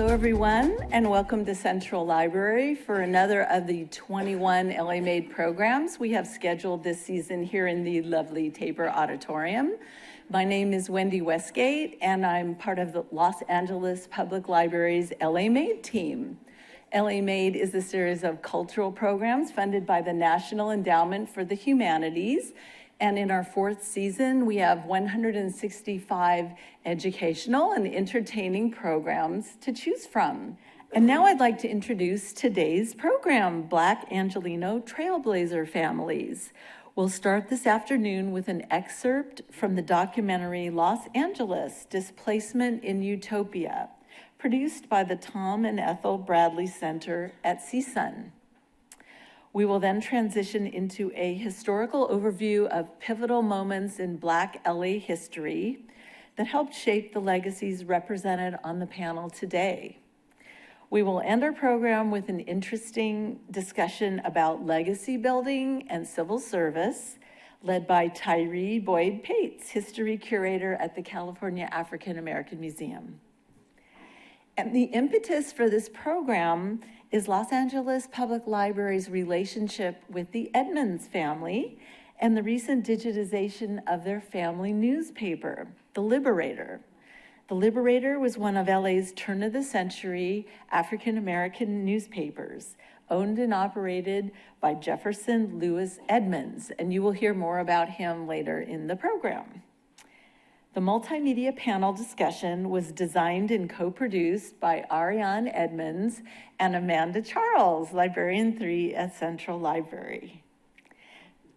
Hello, everyone, and welcome to Central Library for another of the 21 LA Made programs we have scheduled this season here in the lovely Tabor Auditorium. My name is Wendy Westgate, and I'm part of the Los Angeles Public Library's LA Made team. LA Made is a series of cultural programs funded by the National Endowment for the Humanities. And in our fourth season, we have 165 educational and entertaining programs to choose from. And now I'd like to introduce today's program, Black Angeleno Trailblazer Families. We'll start this afternoon with an excerpt from the documentary Los Angeles, Displacement in Utopia, produced by the Tom and Ethel Bradley Center at CSUN. We will then transition into a historical overview of pivotal moments in Black LA history that helped shape the legacies represented on the panel today. We will end our program with an interesting discussion about legacy building and civil service, led by Tyree Boyd-Pates, history curator at the California African American Museum. And the impetus for this program is Los Angeles Public Library's relationship with the Edmonds family and the recent digitization of their family newspaper, The Liberator. The Liberator was one of LA's turn-of-the-century African-American newspapers, owned and operated by Jefferson Lewis Edmonds, and you will hear more about him later in the program. The multimedia panel discussion was designed and co-produced by Ariane Edmonds and Amanda Charles, Librarian 3 at Central Library.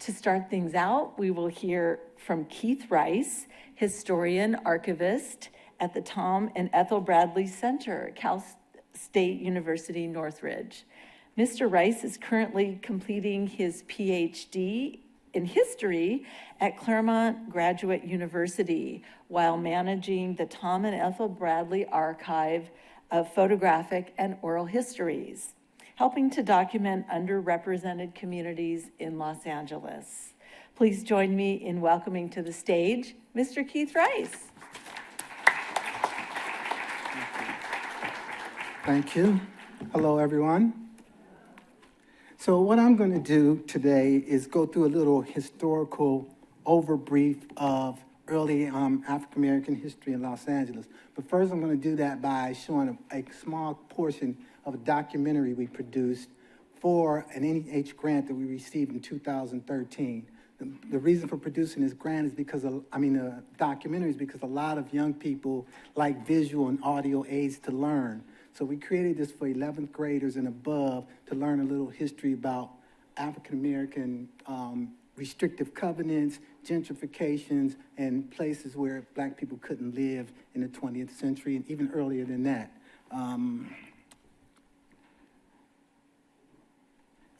To start things out, we will hear from Keith Rice, historian archivist at the Tom and Ethel Bradley Center at Cal State University, Northridge. Mr. Rice is currently completing his PhD in history at Claremont Graduate University while managing the Tom and Ethel Bradley Archive of Photographic and Oral Histories, helping to document underrepresented communities in Los Angeles. Please join me in welcoming to the stage, Mr. Keith Rice. Thank you. Hello, everyone. So what I'm going to do today is go through a little historical overbrief of early African-American history in Los Angeles. But first I'm going to do that by showing a small portion of a documentary we produced for an NEH grant that we received in 2013. The reason for producing this grant is because, documentary is because a lot of young people like visual and audio aids to learn. So we created this for 11th graders and above to learn a little history about African-American restrictive covenants, gentrifications, and places where Black people couldn't live in the 20th century and even earlier than that. And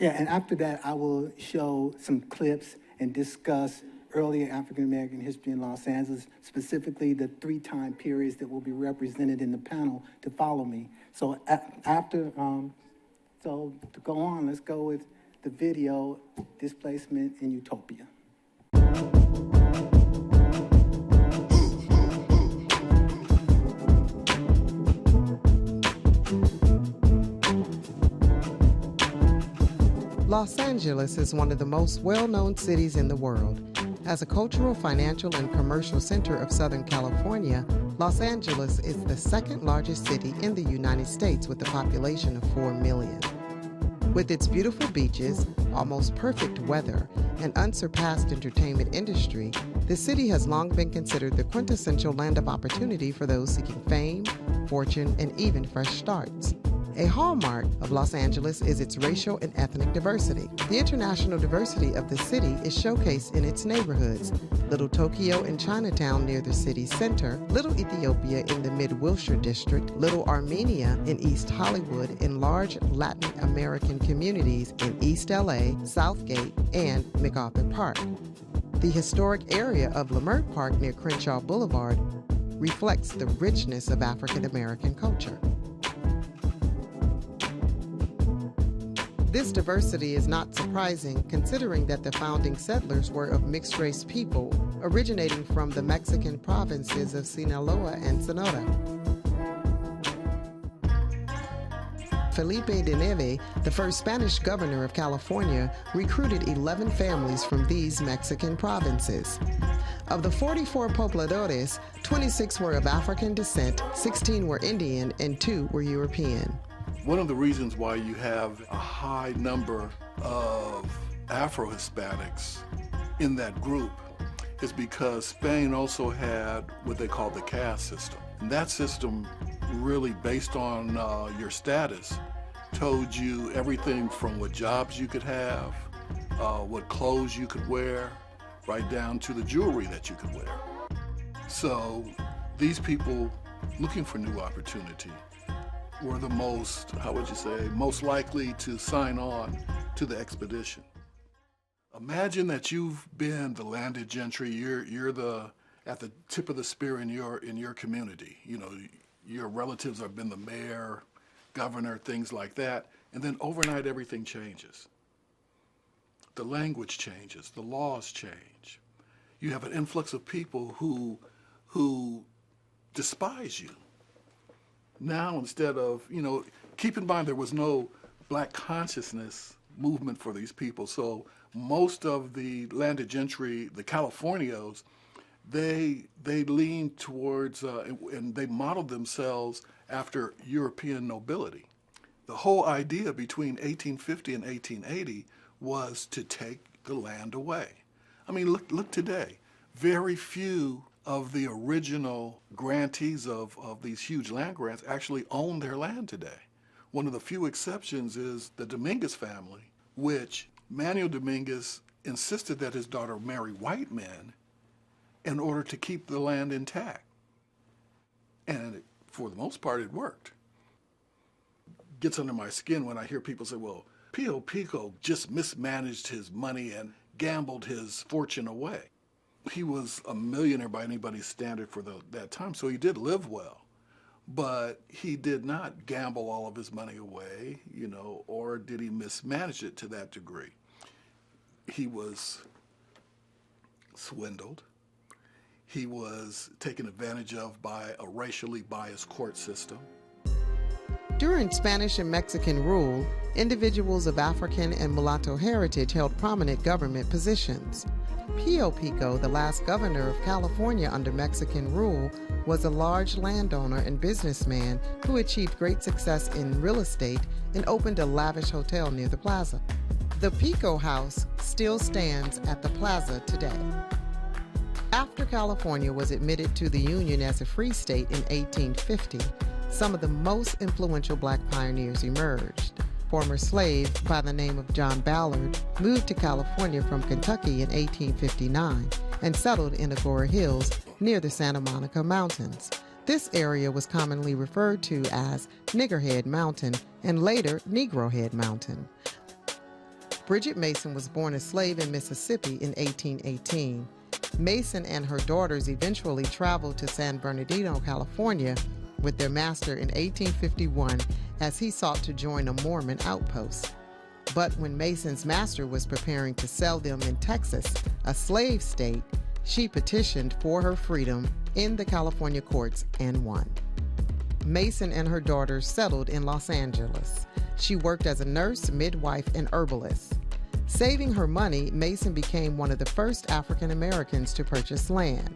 after that, I will show some clips and discuss earlier African-American history in Los Angeles, specifically the 3 time periods that will be represented in the panel to follow me. So to go on, let's go with the video, Displacement in Utopia. Los Angeles is one of the most well-known cities in the world. As a cultural, financial, and commercial center of Southern California, Los Angeles is the second largest city in the United States with a population of 4 million. With its beautiful beaches, almost perfect weather, and unsurpassed entertainment industry, the city has long been considered the quintessential land of opportunity for those seeking fame, fortune, and even fresh starts. A hallmark of Los Angeles is its racial and ethnic diversity. The international diversity of the city is showcased in its neighborhoods: Little Tokyo in Chinatown near the city center, Little Ethiopia in the Mid-Wilshire district, Little Armenia in East Hollywood, and large Latin American communities in East LA, Southgate, and MacArthur Park. The historic area of Leimert Park near Crenshaw Boulevard reflects the richness of African American culture. This diversity is not surprising, considering that the founding settlers were of mixed-race people originating from the Mexican provinces of Sinaloa and Sonora. Felipe de Neve, the first Spanish governor of California, recruited 11 families from these Mexican provinces. Of the 44 pobladores, 26 were of African descent, 16 were Indian, and 2 were European. One of the reasons why you have a high number of Afro-Hispanics in that group is because Spain also had what they call the caste system. And that system really, based on your status, told you everything from what jobs you could have, what clothes you could wear, right down to the jewelry that you could wear. So these people looking for new opportunity were the most, how would you say, most likely to sign on to the expedition. Imagine that you've been the landed gentry, you're at the tip of the spear in your community. You know, your relatives have been the mayor, governor, things like that, and then overnight everything changes. The language changes, the laws change. You have an influx of people who despise you. Now, instead of, keep in mind there was no black consciousness movement for these people. So most of the landed gentry, the Californios, they leaned towards, and they modeled themselves after European nobility. The whole idea between 1850 and 1880 was to take the land away. I mean, look today. Very few of the original grantees of these huge land grants actually own their land today. One of the few exceptions is the Dominguez family, which Manuel Dominguez insisted that his daughter marry white men in order to keep the land intact. And for the most part, it worked. Gets under my skin when I hear people say, well, Pio Pico just mismanaged his money and gambled his fortune away. He was a millionaire by anybody's standard for that time, so he did live well. But he did not gamble all of his money away, or did he mismanage it to that degree? He was swindled. He was taken advantage of by a racially biased court system. During Spanish and Mexican rule, individuals of African and mulatto heritage held prominent government positions. Pio Pico, the last governor of California under Mexican rule, was a large landowner and businessman who achieved great success in real estate and opened a lavish hotel near the plaza. The Pico House still stands at the plaza today. After California was admitted to the Union as a free state in 1850, some of the most influential black pioneers emerged. Former slave by the name of John Ballard moved to California from Kentucky in 1859 and settled in Agora Hills near the Santa Monica Mountains. This area was commonly referred to as Niggerhead Mountain and later Negro Head Mountain. Bridget Mason was born a slave in Mississippi in 1818. Mason and her daughters eventually traveled to San Bernardino, California, with their master in 1851 as he sought to join a Mormon outpost. But when Mason's master was preparing to sell them in Texas, a slave state, she petitioned for her freedom in the California courts and won. Mason and her daughters settled in Los Angeles. She worked as a nurse, midwife, and herbalist. Saving her money, Mason became one of the first African Americans to purchase land.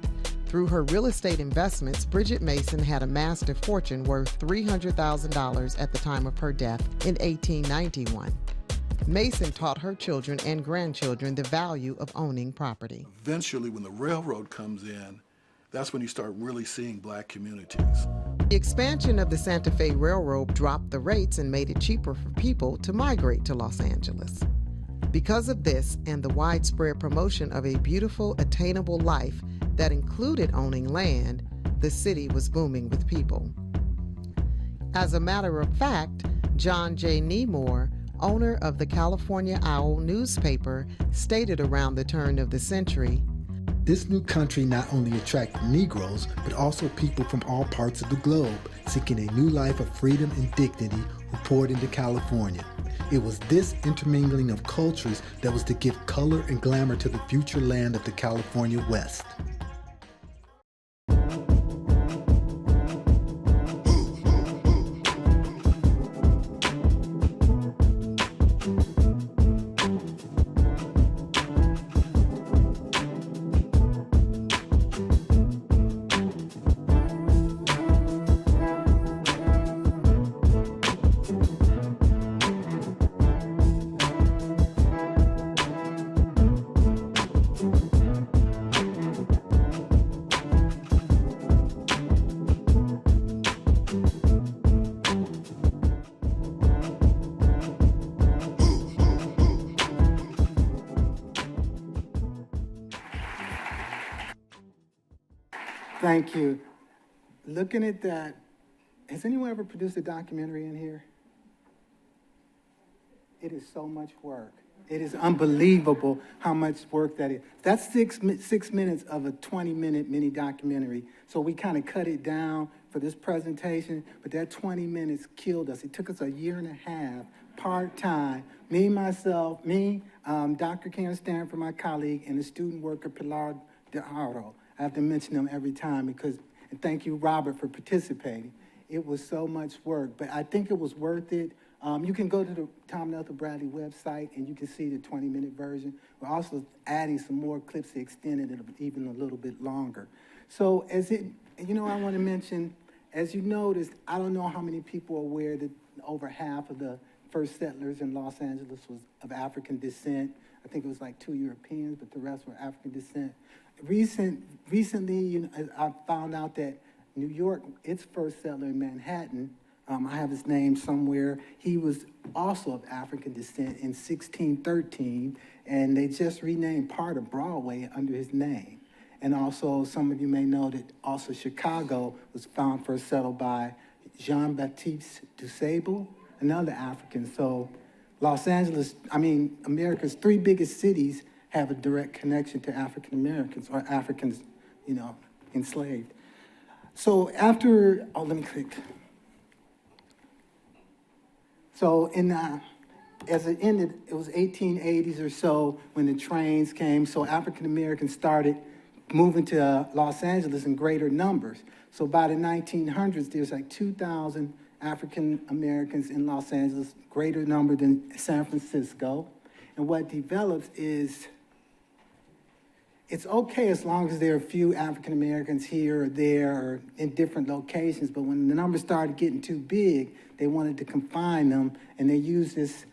Through her real estate investments, Bridget Mason had amassed a fortune worth $300,000 at the time of her death in 1891. Mason taught her children and grandchildren the value of owning property. Eventually, when the railroad comes in, that's when you start really seeing black communities. The expansion of the Santa Fe Railroad dropped the rates and made it cheaper for people to migrate to Los Angeles. Because of this and the widespread promotion of a beautiful, attainable life that included owning land, the city was booming with people. As a matter of fact, John J. Nemore, owner of the California Owl newspaper, stated around the turn of the century, "This new country not only attracted Negroes, but also people from all parts of the globe seeking a new life of freedom and dignity who poured into California. It was this intermingling of cultures that was to give color and glamour to the future land of the California West." Thank you. Looking at that, has anyone ever produced a documentary in here? It is so much work. It is unbelievable how much work that is. That's 6 minutes of a 20-minute mini documentary. So we kind of cut it down for this presentation, but that 20 minutes killed us. It took us a year and a half, part-time. Dr. Karen Stanford, my colleague, and the student worker, Pilar De Haro. I have to mention them every time because, and thank you, Robert, for participating. It was so much work, but I think it was worth it. You can go to the Tom Ethel Bradley website and you can see the 20-minute version. We're also adding some more clips to extend it even a little bit longer. So I want to mention, as you noticed, I don't know how many people are aware that over half of the first settlers in Los Angeles was of African descent. I think it was like 2 Europeans, but the rest were African descent. Recently, I found out that New York, its first settler in Manhattan, I have his name somewhere. He was also of African descent in 1613, and they just renamed part of Broadway under his name. And also, some of you may know that also Chicago was first settled by Jean-Baptiste Dusable, another African. So America's 3 biggest cities have a direct connection to African Americans or Africans, enslaved. So let me click. So as it ended, it was 1880s or so when the trains came. So African Americans started moving to Los Angeles in greater numbers. So by the 1900s, there's like 2,000 African Americans in Los Angeles, greater number than San Francisco. And what develops is it's okay as long as there are a few African Americans here or there or in different locations, but when the numbers started getting too big, they wanted to confine them, and they used this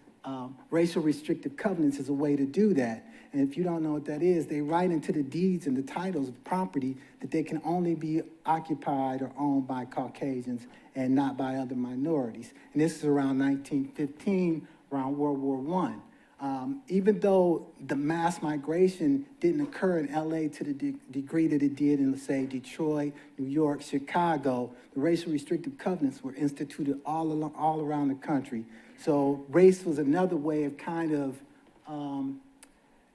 racial restrictive covenants as a way to do that. And if you don't know what that is, they write into the deeds and the titles of property that they can only be occupied or owned by Caucasians and not by other minorities. And this is around 1915, around World War I. Even though the mass migration didn't occur in LA to the degree that it did in, let's say, Detroit, New York, Chicago, the racial restrictive covenants were instituted all around the country. So race was another way of kind of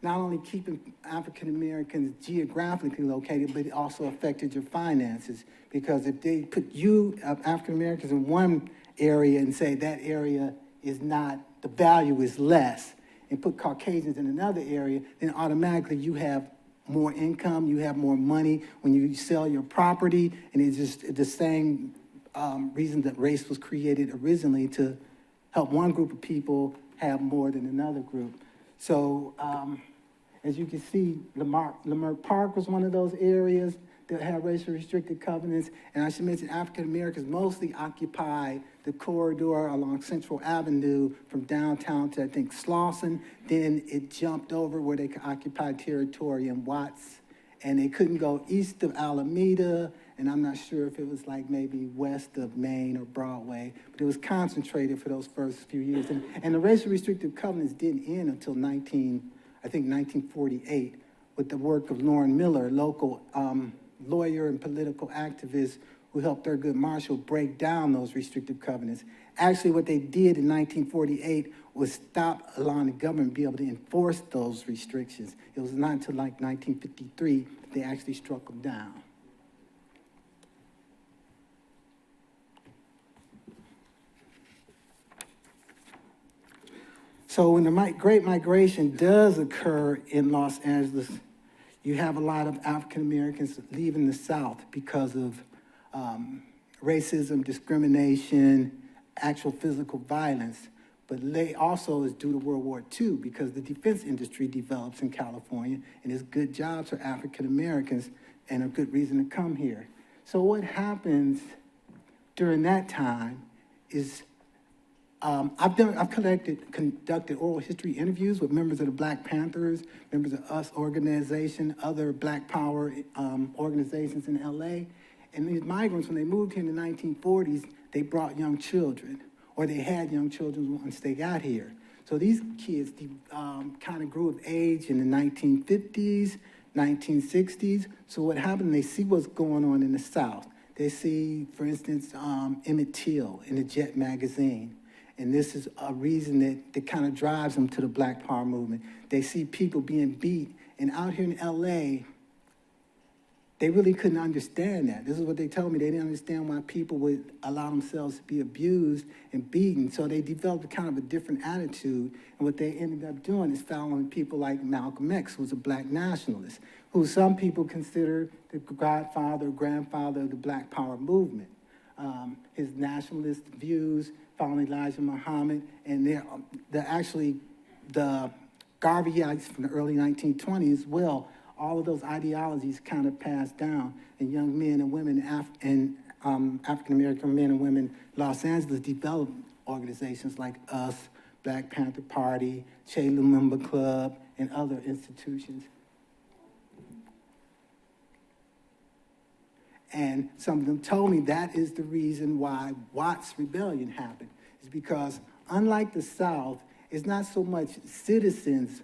not only keeping African Americans geographically located, but it also affected your finances. Because if they put you, African Americans, in one area and say that area is not, the value is less, and put Caucasians in another area, then automatically you have more income, you have more money when you sell your property, and it's just the same reason that race was created originally, to help one group of people have more than another group. So as you can see, Leimert Park was one of those areas that had racial restricted covenants, and I should mention African Americans mostly occupy the corridor along Central Avenue from downtown to, I think, Slauson. Then it jumped over where they could occupy territory in Watts, and they couldn't go east of Alameda, and I'm not sure if it was like maybe west of Main or Broadway, but it was concentrated for those first few years. And the racial restrictive covenants didn't end until 1948, with the work of Lauren Miller, local lawyer and political activist who helped Thurgood Marshall break down those restrictive covenants. Actually, what they did in 1948 was stop allowing the government to be able to enforce those restrictions. It was not until like 1953 that they actually struck them down. So when the Great Migration does occur in Los Angeles, you have a lot of African Americans leaving the South because of racism, discrimination, actual physical violence. But they also is due to World War II, because the defense industry develops in California, and there's good jobs for African Americans and a good reason to come here. So what happens during that time is I've conducted oral history interviews with members of the Black Panthers, members of US organization, other Black Power organizations in LA. And these migrants, when they moved here in the 1940s, they brought young children, or they had young children once they got here. So these kids kind of grew of age in the 1950s, 1960s. So what happened, they see what's going on in the South. They see, for instance, Emmett Till in the Jet magazine. And this is a reason that kind of drives them to the Black Power movement. They see people being beat. And out here in LA, they really couldn't understand that. This is what they told me. They didn't understand why people would allow themselves to be abused and beaten. So they developed kind of a different attitude. And what they ended up doing is following people like Malcolm X, who was a black nationalist, who some people consider the godfather or grandfather of the Black Power movement. His nationalist views, following Elijah Muhammad, and they're actually the Garveyites from the early 1920s, well, all of those ideologies kind of passed down, and young men and women, African-American men and women, Los Angeles developed organizations like us, Black Panther Party, Che Lumumba Club, and other institutions. And some of them told me that is the reason why Watts Rebellion happened, is because unlike the South, it's not so much citizens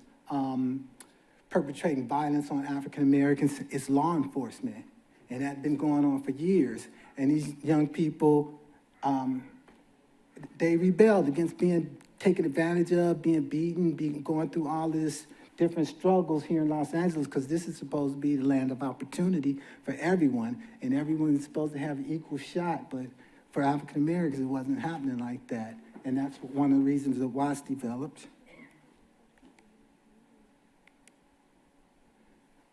perpetrating violence on African Americans, it's law enforcement. And that's been going on for years. And these young people, they rebelled against being taken advantage of, being beaten, going through all this different struggles here in Los Angeles, because this is supposed to be the land of opportunity for everyone. And everyone is supposed to have an equal shot, but for African Americans, it wasn't happening like that. And that's one of the reasons that Watts developed.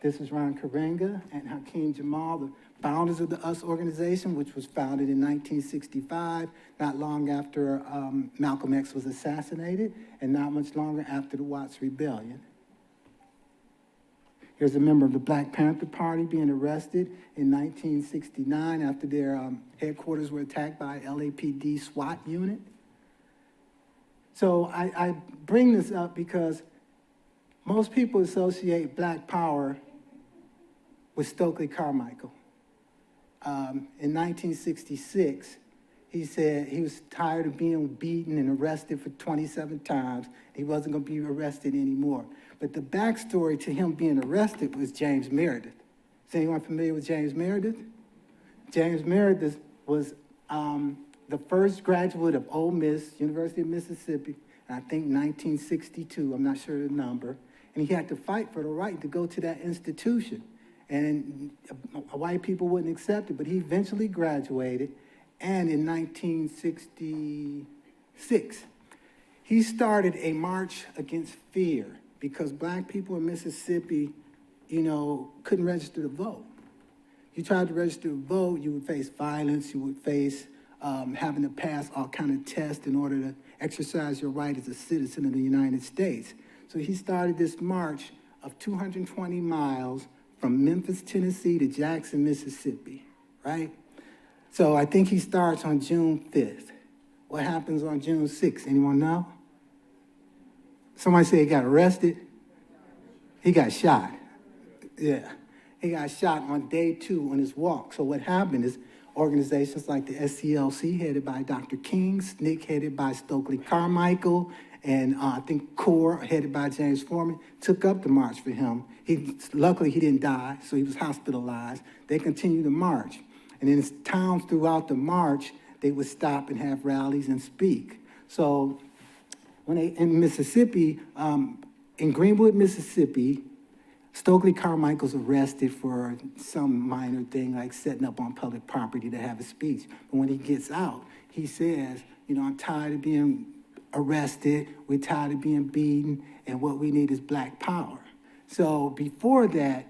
This is Ron Karenga and Hakeem Jamal, the founders of the US organization, which was founded in 1965, not long after Malcolm X was assassinated, and not much longer after the Watts Rebellion. Here's a member of the Black Panther Party being arrested in 1969 after their headquarters were attacked by LAPD SWAT unit. So I bring this up because most people associate Black Power with Stokely Carmichael. In 1966, he said he was tired of being beaten and arrested for 27 times. He wasn't going to be arrested anymore. But the backstory to him being arrested was James Meredith. Is anyone familiar with James Meredith? James Meredith was the first graduate of Ole Miss, University of Mississippi, I think 1962, I'm not sure the number. And he had to fight for the right to go to that institution. And white people wouldn't accept it, but he eventually graduated. And in 1966, he started a march against fear because black people in Mississippi, couldn't register to vote. You tried to register to vote, you would face violence, you would face having to pass all kind of tests in order to exercise your right as a citizen of the United States. So he started this march of 220 miles from Memphis, Tennessee to Jackson, Mississippi, right? So I think he starts on June 5th. What happens on June 6th? Anyone know? Somebody say he got arrested? He got shot. Yeah. He got shot on day 2 on his walk. So what happened is organizations like the SCLC, headed by Dr. King, SNCC, headed by Stokely Carmichael, and I think CORE, headed by James Foreman, took up the march for him. Luckily, he didn't die, so he was hospitalized. They continued the march. And in towns throughout the march, they would stop and have rallies and speak. So when in Mississippi, in Greenwood, Mississippi, Stokely Carmichael's arrested for some minor thing like setting up on public property to have a speech. But when he gets out, he says, I'm tired of being arrested, we're tired of being beaten, and what we need is black power. So before that,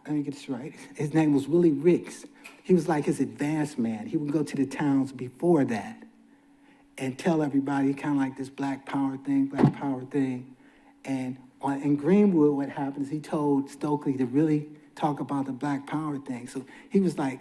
let me get this right, his name was Willie Ricks. He was like his advance man. He would go to the towns before that and tell everybody kind of like this black power thing. And in Greenwood, what happens, he told Stokely to really talk about the black power thing. So he was like,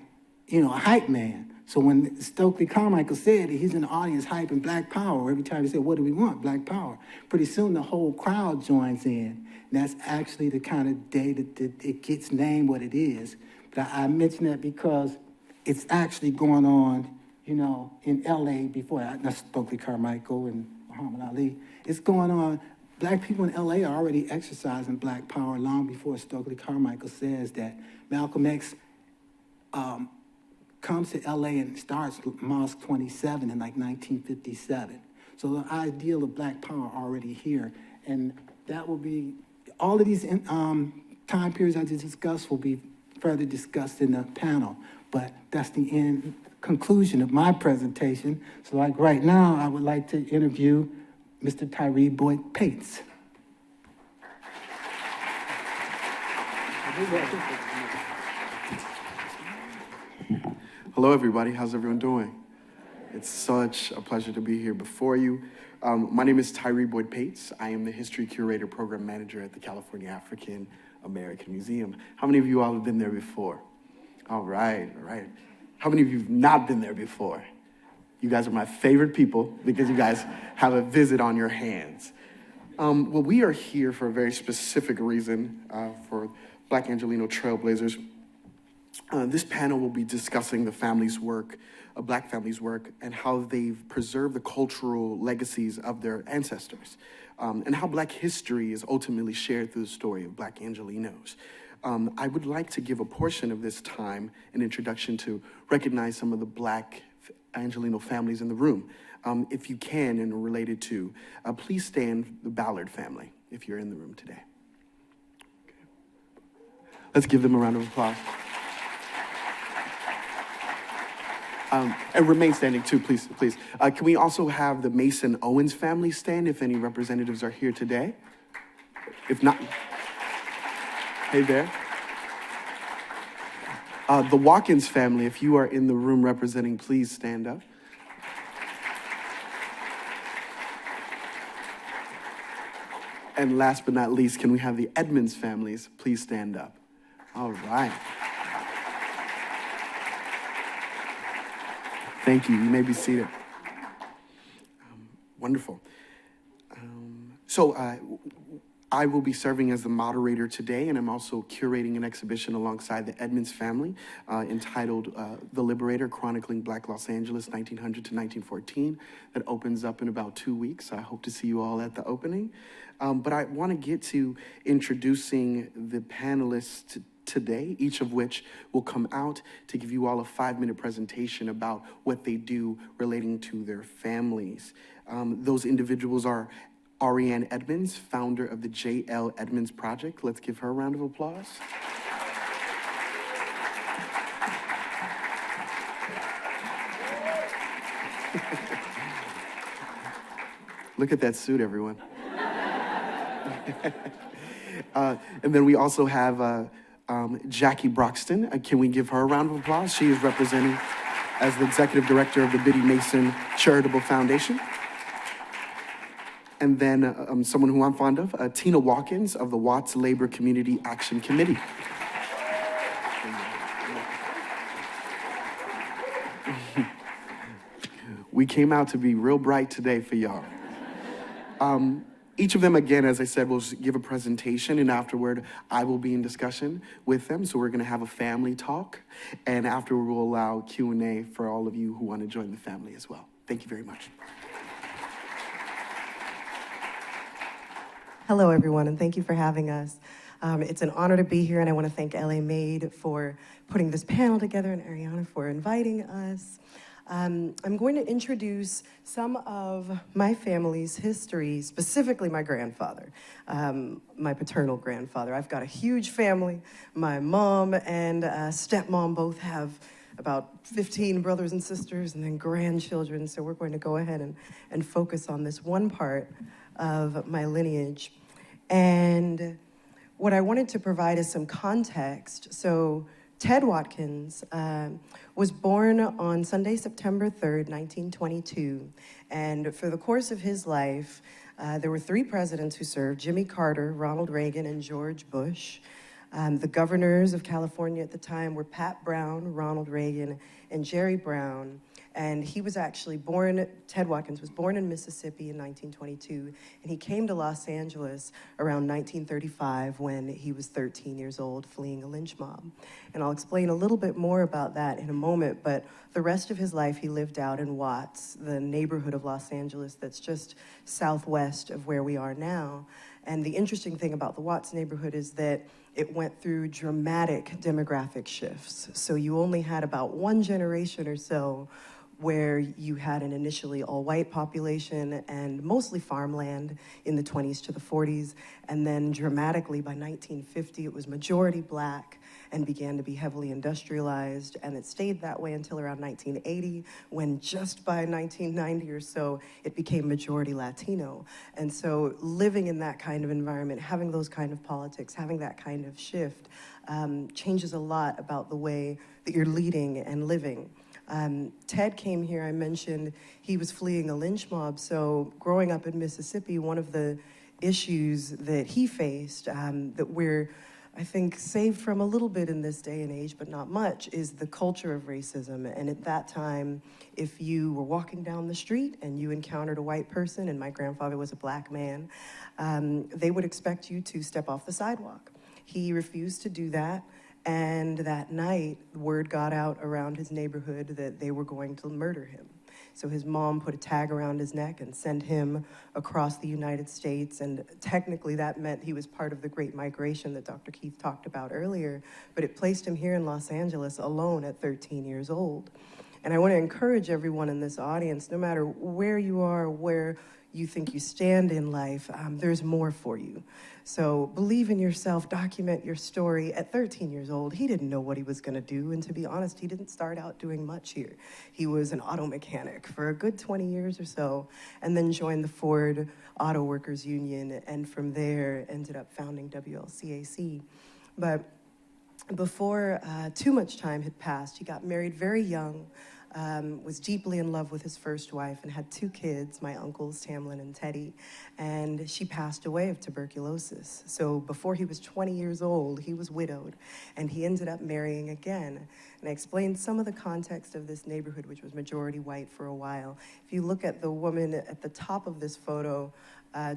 a hype man. So when Stokely Carmichael said it, he's in the audience hyping black power. Every time he said, what do we want? Black power. Pretty soon the whole crowd joins in. And that's actually the kind of day that it gets named what it is. But I mention that because it's actually going on, in LA before, not Stokely Carmichael and Muhammad Ali. It's going on Black people in LA are already exercising black power long before Stokely Carmichael says that Malcolm X comes to LA and starts Mosque 27 in like 1957. So the ideal of black power already here. And that will be, all of these time periods I just discussed will be further discussed in the panel. But that's the conclusion of my presentation. So like right now, I would like to interview Mr. Tyree Boyd-Pates. Hello, everybody. How's everyone doing? It's such a pleasure to be here before you. My name is Tyree Boyd-Pates. I am the History Curator Program Manager at the California African American Museum. How many of you all have been there before? All right, all right. How many of you have not been there before? You guys are my favorite people because you guys have a visit on your hands. Well, we are here for a very specific reason for Black Angeleno Trailblazers. This panel will be discussing the family's work, Black families' work, and how they've preserved the cultural legacies of their ancestors, and how Black history is ultimately shared through the story of Black Angelenos. I would like to give a portion of this time an introduction to recognize some of the Black Angeleno families in the room. If you can, and related to, please stand the Ballard family if you're in the room today. Okay. Let's give them a round of applause. And remain standing too, please, please. Can we also have the Mason Owens family stand if any representatives are here today? If not, hey there. The Watkins family, if you are in the room representing, please stand up. And last but not least, can we have the Edmonds families please stand up? All right. Thank you. You may be seated. Wonderful. I will be serving as the moderator today, and I'm also curating an exhibition alongside the Edmonds family entitled The Liberator, Chronicling Black Los Angeles, 1900 to 1914, that opens up in about 2 weeks. I hope to see you all at the opening. But I want to get to introducing the panelists today, each of which will come out to give you all a 5-minute presentation about what they do relating to their families. Those individuals are Ariane Edmonds, founder of the J.L. Edmonds Project. Let's give her a round of applause. Look at that suit, everyone. And then we also have Jackie Broxton. Can we give her a round of applause? She is representing as the executive director of the Biddy Mason Charitable Foundation. And then someone who I'm fond of, Tina Watkins of the Watts Labor Community Action Committee. We came out to be real bright today for y'all. Each of them, again, as I said, will give a presentation, and afterward, I will be in discussion with them. So we're going to have a family talk, and afterward, we'll allow Q&A for all of you who want to join the family as well. Thank you very much. Hello, everyone, and thank you for having us. It's an honor to be here, and I want to thank LA Made for putting this panel together and Ariana for inviting us. I'm going to introduce some of my family's history, specifically my grandfather, my paternal grandfather. I've got a huge family. My mom and stepmom both have about 15 brothers and sisters and then grandchildren, so we're going to go ahead and focus on this one part of my lineage. And what I wanted to provide is some context. So Ted Watkins was born on Sunday, September 3rd, 1922. And for the course of his life, there were 3 presidents who served: Jimmy Carter, Ronald Reagan, and George Bush. The governors of California at the time were Pat Brown, Ronald Reagan, and Jerry Brown. And he was actually born, Ted Watkins was born in Mississippi in 1922, and he came to Los Angeles around 1935 when he was 13 years old, fleeing a lynch mob. And I'll explain a little bit more about that in a moment, but the rest of his life he lived out in Watts, the neighborhood of Los Angeles that's just southwest of where we are now. And the interesting thing about the Watts neighborhood is that it went through dramatic demographic shifts. So you only had about one generation or so where you had an initially all-white population and mostly farmland in the 20s to the 40s. And then dramatically by 1950, it was majority black and began to be heavily industrialized. And it stayed that way until around 1980, when just by 1990 or so, it became majority Latino. And so living in that kind of environment, having those kind of politics, having that kind of shift, changes a lot about the way that you're leading and living. Ted came here, I mentioned he was fleeing a lynch mob. So growing up in Mississippi, one of the issues that he faced that we're, I think, saved from a little bit in this day and age, but not much, is the culture of racism. And at that time, if you were walking down the street and you encountered a white person, and my grandfather was a black man, they would expect you to step off the sidewalk. He refused to do that. And that night, word got out around his neighborhood that they were going to murder him. So his mom put a tag around his neck and sent him across the United States. And technically that meant he was part of the Great Migration that Dr. Keith talked about earlier, but it placed him here in Los Angeles alone at 13 years old. And I want to encourage everyone in this audience, no matter where you are, where you think you stand in life, there's more for you. So believe in yourself, document your story. At 13 years old, he didn't know what he was going to do, and to be honest, he didn't start out doing much here. He was an auto mechanic for a good 20 years or so, and then joined the Ford Auto Workers Union, and from there ended up founding WLCAC. But before too much time had passed, he got married very young, was deeply in love with his first wife, and had two kids, my uncles, Tamlin and Teddy, and she passed away of tuberculosis. So before he was 20 years old, he was widowed, and he ended up marrying again. And I explained some of the context of this neighborhood, which was majority white for a while. If you look at the woman at the top of this photo,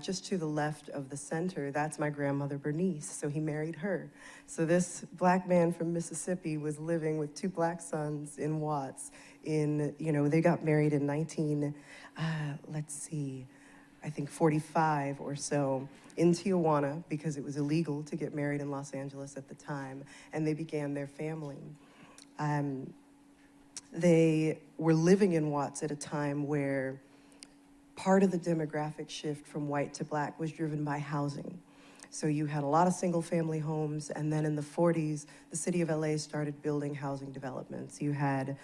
just to the left of the center, that's my grandmother Bernice, so he married her. So this black man from Mississippi was living with two black sons in Watts they got married in I think 45 or so in Tijuana, because it was illegal to get married in Los Angeles at the time, and they began their family. They were living in Watts at a time where part of the demographic shift from white to black was driven by housing. So you had a lot of single-family homes, and then in the 40s, the city of LA started building housing developments. You had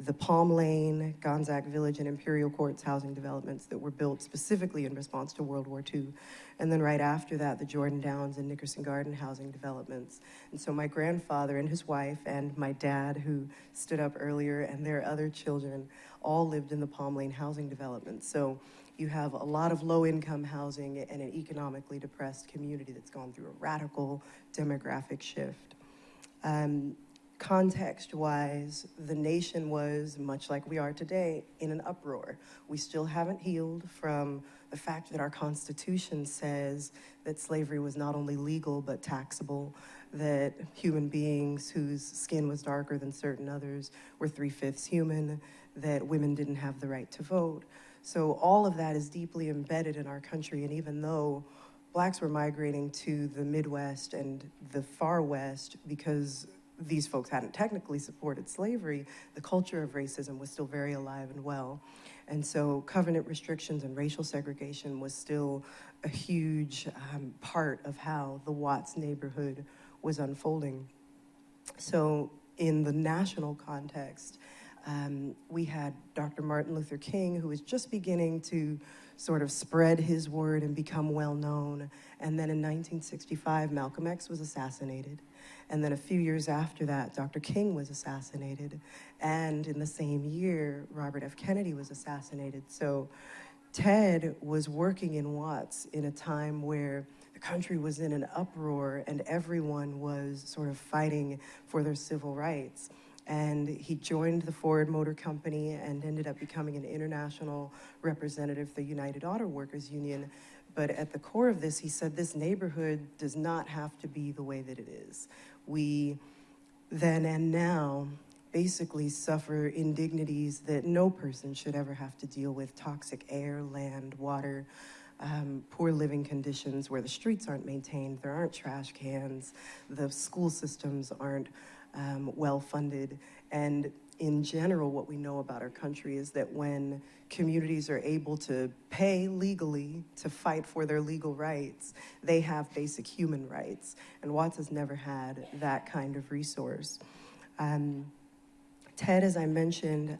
the Palm Lane, Gonzague Village, and Imperial Courts housing developments that were built specifically in response to World War II. And then right after that, the Jordan Downs and Nickerson Garden housing developments. And so my grandfather and his wife and my dad, who stood up earlier, and their other children all lived in the Palm Lane housing development. So you have a lot of low-income housing and an economically depressed community that's gone through a radical demographic shift. Context-wise, the nation was, much like we are today, in an uproar. We still haven't healed from the fact that our Constitution says that slavery was not only legal but taxable, that human beings whose skin was darker than certain others were 3/5 human, that women didn't have the right to vote. So all of that is deeply embedded in our country, and even though blacks were migrating to the Midwest and the far West because these folks hadn't technically supported slavery, the culture of racism was still very alive and well. And so covenant restrictions and racial segregation was still a huge part of how the Watts neighborhood was unfolding. So in the national context, we had Dr. Martin Luther King, who was just beginning to sort of spread his word and become well known. And then in 1965, Malcolm X was assassinated. And then a few years after that, Dr. King was assassinated. And in the same year, Robert F. Kennedy was assassinated. So Ted was working in Watts in a time where the country was in an uproar and everyone was sort of fighting for their civil rights. and he joined the Ford Motor Company and ended up becoming an international representative of the United Auto Workers Union. But at the core of this, he said this neighborhood does not have to be the way that it is. We then and now basically suffer indignities that no person should ever have to deal with: toxic air, land, water, poor living conditions where the streets aren't maintained, there aren't trash cans, the school systems aren't well funded. And in general, what we know about our country is that when communities are able to pay legally to fight for their legal rights, they have basic human rights. And Watts has never had that kind of resource. Ted, as I mentioned,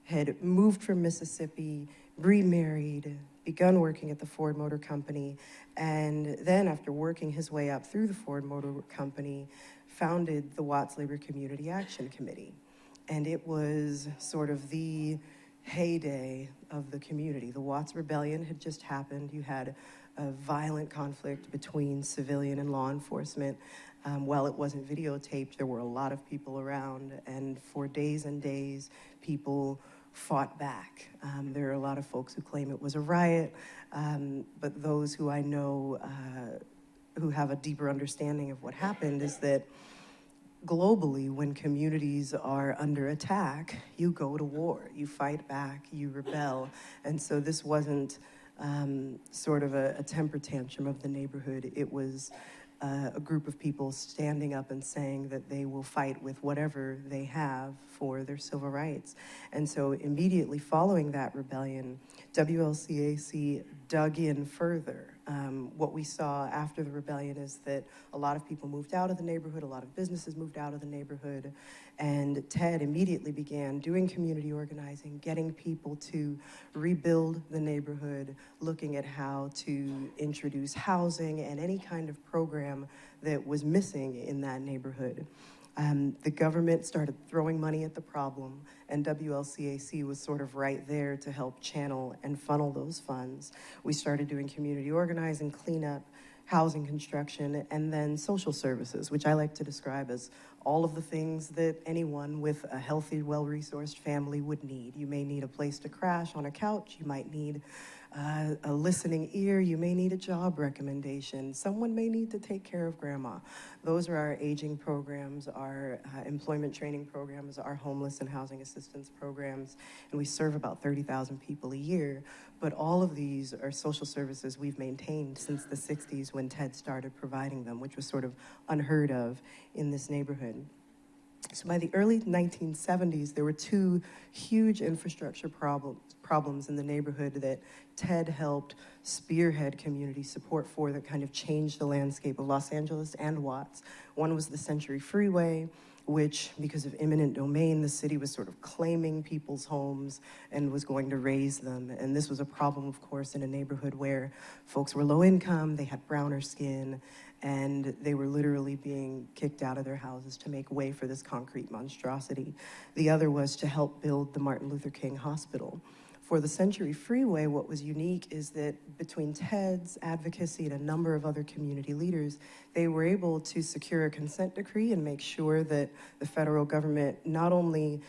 had moved from Mississippi, remarried, begun working at the Ford Motor Company, and then after working his way up through the Ford Motor Company, founded the Watts Labor Community Action Committee. And it was sort of the heyday of the community. The Watts Rebellion had just happened. You had a violent conflict between civilian and law enforcement. While it wasn't videotaped, there were a lot of people around, and for days and days, people fought back. There are a lot of folks who claim it was a riot, but those who I know who have a deeper understanding of what happened is that globally, when communities are under attack, you go to war, you fight back, you rebel. And so this wasn't sort of a temper tantrum of the neighborhood. It was a group of people standing up and saying that they will fight with whatever they have for their civil rights. And so immediately following that rebellion, WLCAC dug in further. What we saw after the rebellion is that a lot of people moved out of the neighborhood, a lot of businesses moved out of the neighborhood, and Ted immediately began doing community organizing, getting people to rebuild the neighborhood, looking at how to introduce housing and any kind of program that was missing in that neighborhood. The government started throwing money at the problem, and WLCAC was sort of right there to help channel and funnel those funds. We started doing community organizing, cleanup, housing construction, and then social services, which I like to describe as all of the things that anyone with a healthy, well-resourced family would need. You may need a place to crash on a couch. You might need a listening ear. You may need a job recommendation. Someone may need to take care of grandma. Those are our aging programs, our employment training programs, our homeless and housing assistance programs, and we serve about 30,000 people a year. But all of these are social services we've maintained since the 60s when Ted started providing them, which was sort of unheard of in this neighborhood. So by the early 1970s, there were two huge infrastructure problems in the neighborhood that Ted helped spearhead community support for that kind of changed the landscape of Los Angeles and Watts. One was the Century Freeway, which, because of eminent domain, the city was sort of claiming people's homes and was going to raise them. And this was a problem, of course, in a neighborhood where folks were low income, they had browner skin, and they were literally being kicked out of their houses to make way for this concrete monstrosity. The other was to help build the Martin Luther King Hospital. For the Century Freeway, what was unique is that between Ted's advocacy and a number of other community leaders, they were able to secure a consent decree and make sure that the federal government not only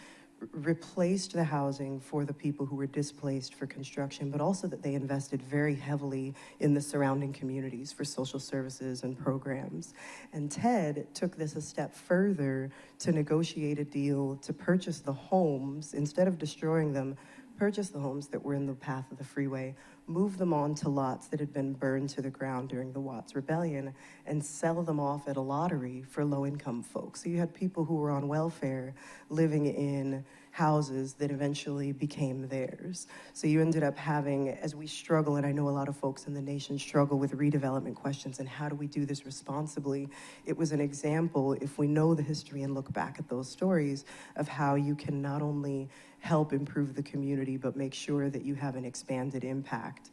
replaced the housing for the people who were displaced for construction, but also that they invested very heavily in the surrounding communities for social services and programs. And Ted took this a step further to negotiate a deal to purchase the homes, instead of destroying them, purchase the homes that were in the path of the freeway, move them onto lots that had been burned to the ground during the Watts Rebellion, and sell them off at a lottery for low-income folks. So you had people who were on welfare living in houses that eventually became theirs. So you ended up having, as we struggle, and I know a lot of folks in the nation struggle with redevelopment questions and how do we do this responsibly, it was an example, if we know the history and look back at those stories, of how you can not only help improve the community, but make sure that you have an expanded impact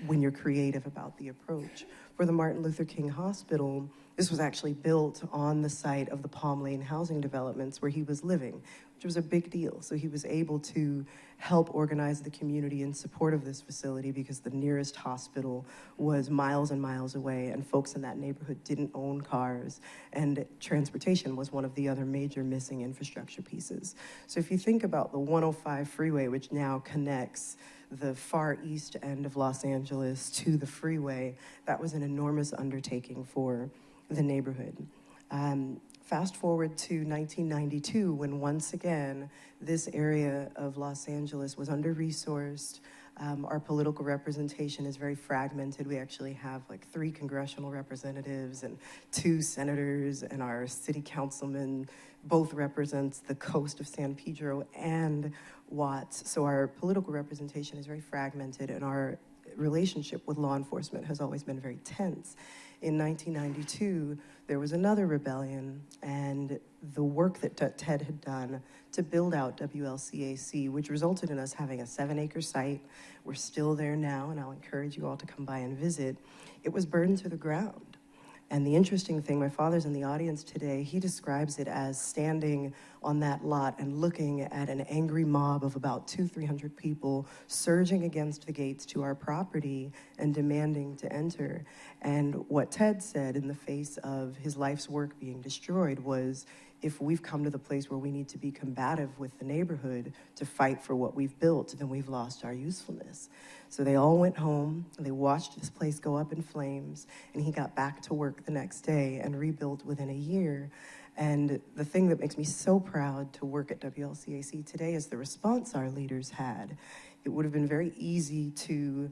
when you're creative about the approach. For the Martin Luther King Hospital, This was actually built on the site of the Palm Lane housing developments where he was living, which was a big deal. So he was able to help organize the community in support of this facility because the nearest hospital was miles and miles away, and folks in that neighborhood didn't own cars, and transportation was one of the other major missing infrastructure pieces. So if you think about the 105 freeway, which now connects the far east end of Los Angeles to the freeway, that was an enormous undertaking for the neighborhood. Fast forward to 1992, when once again, this area of Los Angeles was under-resourced. Our political representation is very fragmented. We actually have like 3 congressional representatives and 2 senators, and our city councilman both represents the coast of San Pedro and Watts. So our political representation is very fragmented, and our relationship with law enforcement has always been very tense. In 1992, there was another rebellion, and the work that Ted had done to build out WLCAC, which resulted in us having a 7-acre site. We're still there now, and I'll encourage you all to come by and visit. It was burned to the ground. And the interesting thing, my father's in the audience today, he describes it as standing on that lot and looking at an angry mob of about 200-300 people surging against the gates to our property and demanding to enter. And what Ted said in the face of his life's work being destroyed was, if we've come to the place where we need to be combative with the neighborhood to fight for what we've built, then we've lost our usefulness. So they all went home, and they watched this place go up in flames, and he got back to work the next day and rebuilt within a year. And the thing that makes me so proud to work at WLCAC today is the response our leaders had. It would have been very easy to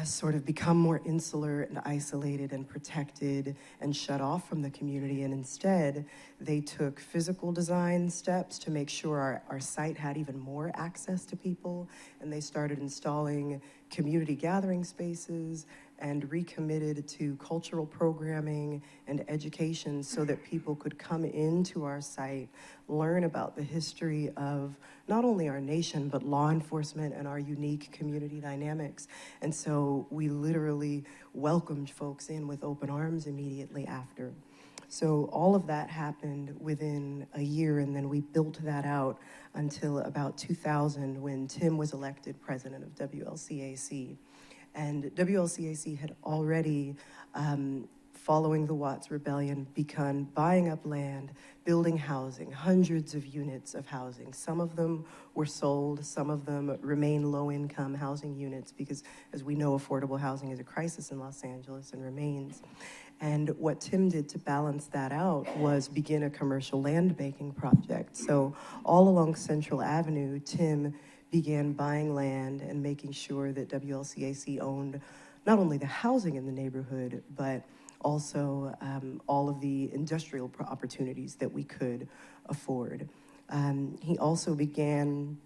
sort of become more insular and isolated and protected and shut off from the community. And instead, they took physical design steps to make sure our site had even more access to people. And they started installing community gathering spaces and recommitted to cultural programming and education so that people could come into our site, learn about the history of not only our nation, but law enforcement and our unique community dynamics. And so we literally welcomed folks in with open arms immediately after. So all of that happened within a year, and then we built that out until about 2000 when Tim was elected president of WLCAC. And WLCAC had already, following the Watts Rebellion, begun buying up land, building housing, hundreds of units of housing. Some of them were sold, some of them remain low-income housing units because, as we know, affordable housing is a crisis in Los Angeles and remains. And what Tim did to balance that out was begin a commercial land banking project. So all along Central Avenue, Tim began buying land and making sure that WLCAC owned not only the housing in the neighborhood, but also all of the industrial opportunities that we could afford. He also began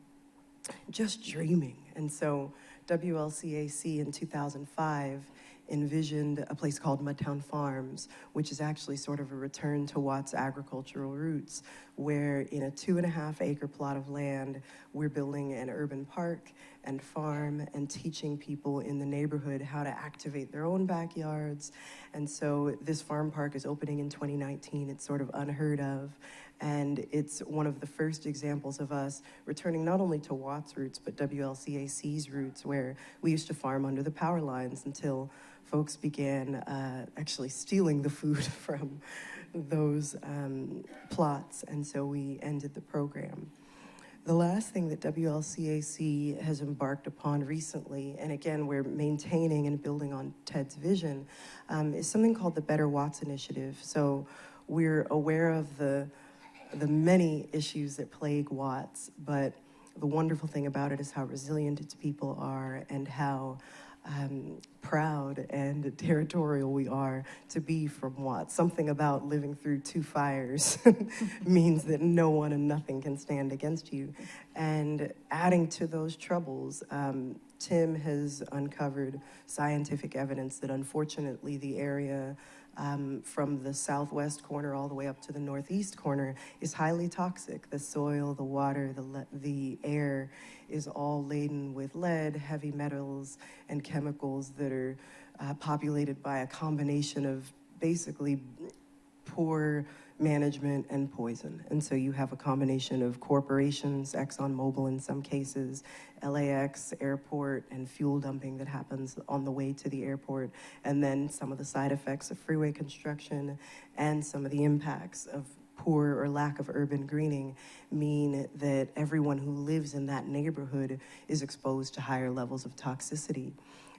just dreaming. And so WLCAC in 2005 envisioned a place called Motown Farms, which is actually sort of a return to Watts' agricultural roots, where in a 2.5-acre plot of land, we're building an urban park and farm and teaching people in the neighborhood how to activate their own backyards. And so this farm park is opening in 2019. It's sort of unheard of. And it's one of the first examples of us returning not only to Watts' roots, but WLCAC's roots, where we used to farm under the power lines until folks began actually stealing the food from those plots, and so we ended the program. The last thing that WLCAC has embarked upon recently, and again, we're maintaining and building on Ted's vision, is something called the Better Watts Initiative. So we're aware of the many issues that plague Watts, but the wonderful thing about it is how resilient its people are and how proud and territorial we are to be from Watts. Something about living through 2 fires means that no one and nothing can stand against you. And adding to those troubles, Tim has uncovered scientific evidence that unfortunately the area from the southwest corner all the way up to the northeast corner is highly toxic. The soil, the water, the air is all laden with lead, heavy metals, and chemicals that are populated by a combination of basically poor management and poison. And so you have a combination of corporations, ExxonMobil in some cases, LAX, airport, and fuel dumping that happens on the way to the airport, and then some of the side effects of freeway construction and some of the impacts of poor or lack of urban greening mean that everyone who lives in that neighborhood is exposed to higher levels of toxicity.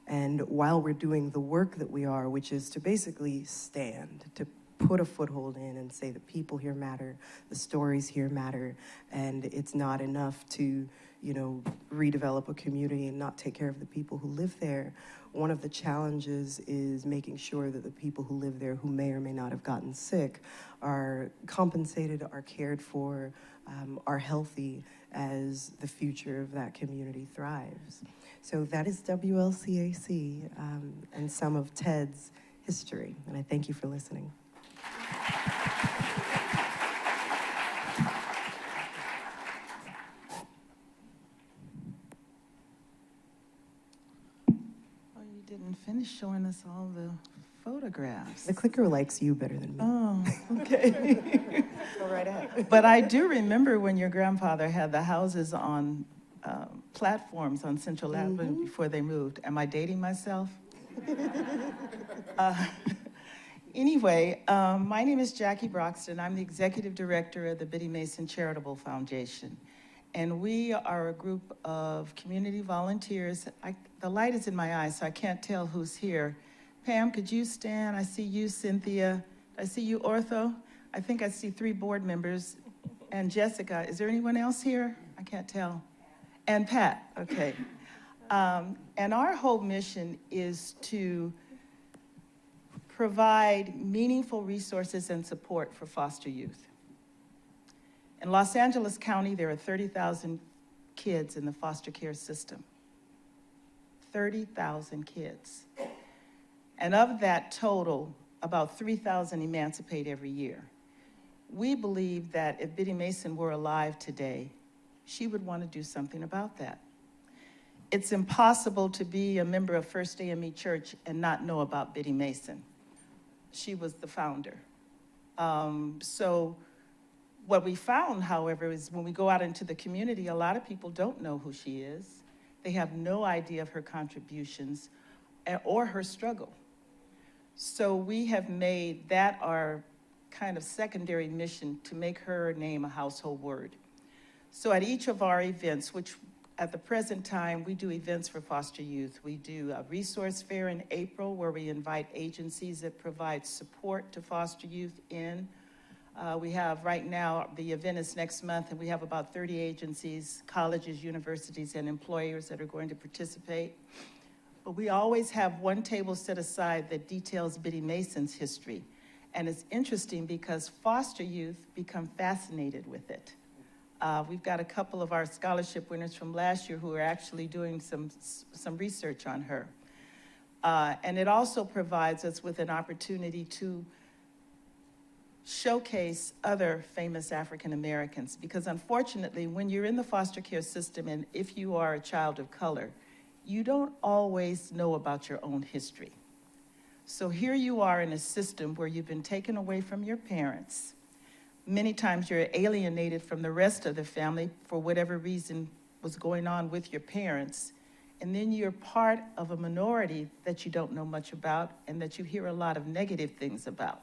And while we're doing the work that we are, which is to basically stand, to put a foothold in and say the people here matter, the stories here matter, and it's not enough to, redevelop a community and not take care of the people who live there. One of the challenges is making sure that the people who live there who may or may not have gotten sick are compensated, are cared for, are healthy as the future of that community thrives. So that is WLCAC and some of TED's history, and I thank you for listening. Oh, you didn't finish showing us all the photographs. The clicker likes you better than me. Oh, okay. Go right ahead. But I do remember when your grandfather had the houses on platforms on Central Avenue before they moved. Am I dating myself? Anyway, my name is Jackie Broxton. I'm the executive director of the Biddy Mason Charitable Foundation. And we are a group of community volunteers. The light is in my eyes, so I can't tell who's here. Pam, could you stand? I see you, Cynthia. I see you, Ortho. I think I see 3 board members. And Jessica, is there anyone else here? I can't tell. And Pat, okay. And our whole mission is to provide meaningful resources and support for foster youth. In Los Angeles County, there are 30,000 kids in the foster care system. 30,000 kids. And of that total, about 3,000 emancipate every year. We believe that if Biddy Mason were alive today, she would want to do something about that. It's impossible to be a member of First AME Church and not know about Biddy Mason. She was the founder. So what we found, however, is when we go out into the community, a lot of people don't know who she is. They have no idea of her contributions or her struggle. So we have made that our kind of secondary mission to make her name a household word. So at each of our events, which at the present time, we do events for foster youth. We do a resource fair in April where we invite agencies that provide support to foster youth in. We have right now, the event is next month, and we have about 30 agencies, colleges, universities, and employers that are going to participate. But we always have one table set aside that details Biddy Mason's history. And it's interesting because foster youth become fascinated with it. We've got a couple of our scholarship winners from last year who are actually doing some research on her. And it also provides us with an opportunity to showcase other famous African Americans, because unfortunately, when you're in the foster care system and if you are a child of color, you don't always know about your own history. So here you are in a system where you've been taken away from your parents. Many times you're alienated from the rest of the family for whatever reason was going on with your parents. And then you're part of a minority that you don't know much about and that you hear a lot of negative things about.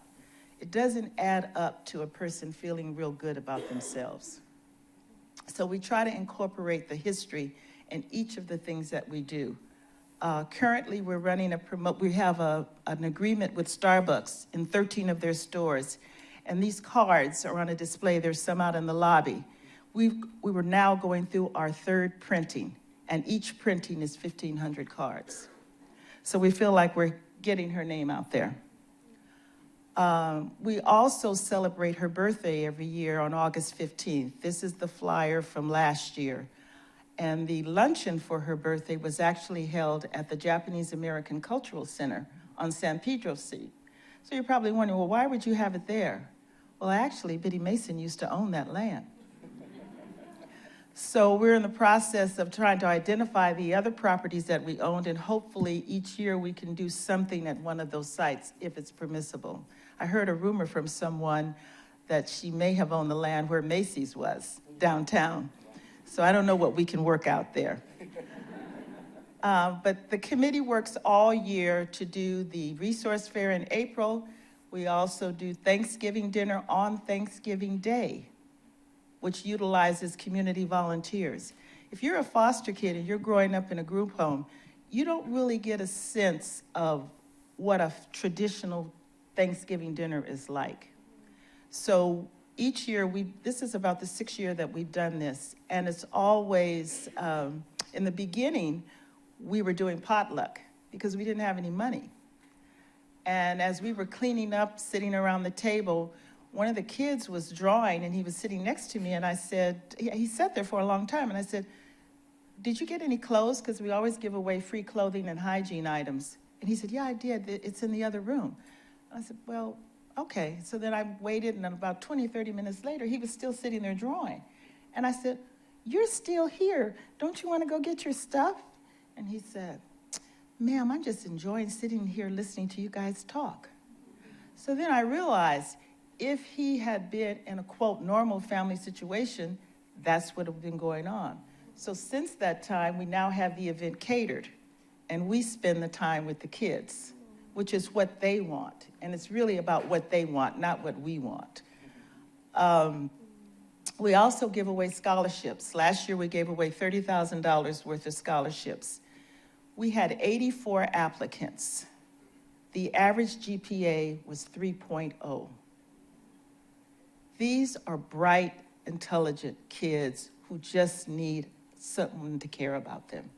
It doesn't add up to a person feeling real good about themselves. So we try to incorporate the history in each of the things that we do. Currently, we're running we have an agreement with Starbucks in 13 of their stores. And these cards are on a display. There's some out in the lobby. We were now going through our 3rd printing, and each printing is 1,500 cards. So we feel like we're getting her name out there. We also celebrate her birthday every year on August 15th. This is the flyer from last year. And the luncheon for her birthday was actually held at the Japanese American Cultural Center on San Pedro Street. So you're probably wondering, well, why would you have it there? Well, actually, Biddy Mason used to own that land. So we're in the process of trying to identify the other properties that we owned, and hopefully each year we can do something at one of those sites if it's permissible. I heard a rumor from someone that she may have owned the land where Macy's was, downtown. So I don't know what we can work out there. But the committee works all year to do the resource fair in April. We also do Thanksgiving dinner on Thanksgiving Day, which utilizes community volunteers. If you're a foster kid and you're growing up in a group home, you don't really get a sense of what a traditional Thanksgiving dinner is like. So each year, this is about the 6th year that we've done this, and it's always, in the beginning, we were doing potluck because we didn't have any money. And as we were cleaning up, sitting around the table, one of the kids was drawing, and he was sitting next to me, and I said, he sat there for a long time, and I said, did you get any clothes? Because we always give away free clothing and hygiene items. And he said, yeah, I did. It's in the other room. I said, well, okay. So then I waited, and about 20, 30 minutes later, he was still sitting there drawing. And I said, you're still here. Don't you want to go get your stuff? And he said, ma'am, I'm just enjoying sitting here listening to you guys talk. So then I realized, if he had been in a, quote, normal family situation, that's what would have been going on. So since that time, we now have the event catered, and we spend the time with the kids, which is what they want. And it's really about what they want, not what we want. We also give away scholarships. Last year, we gave away $30,000 worth of scholarships. We had 84 applicants. The average GPA was 3.0. These are bright, intelligent kids who just need someone to care about them.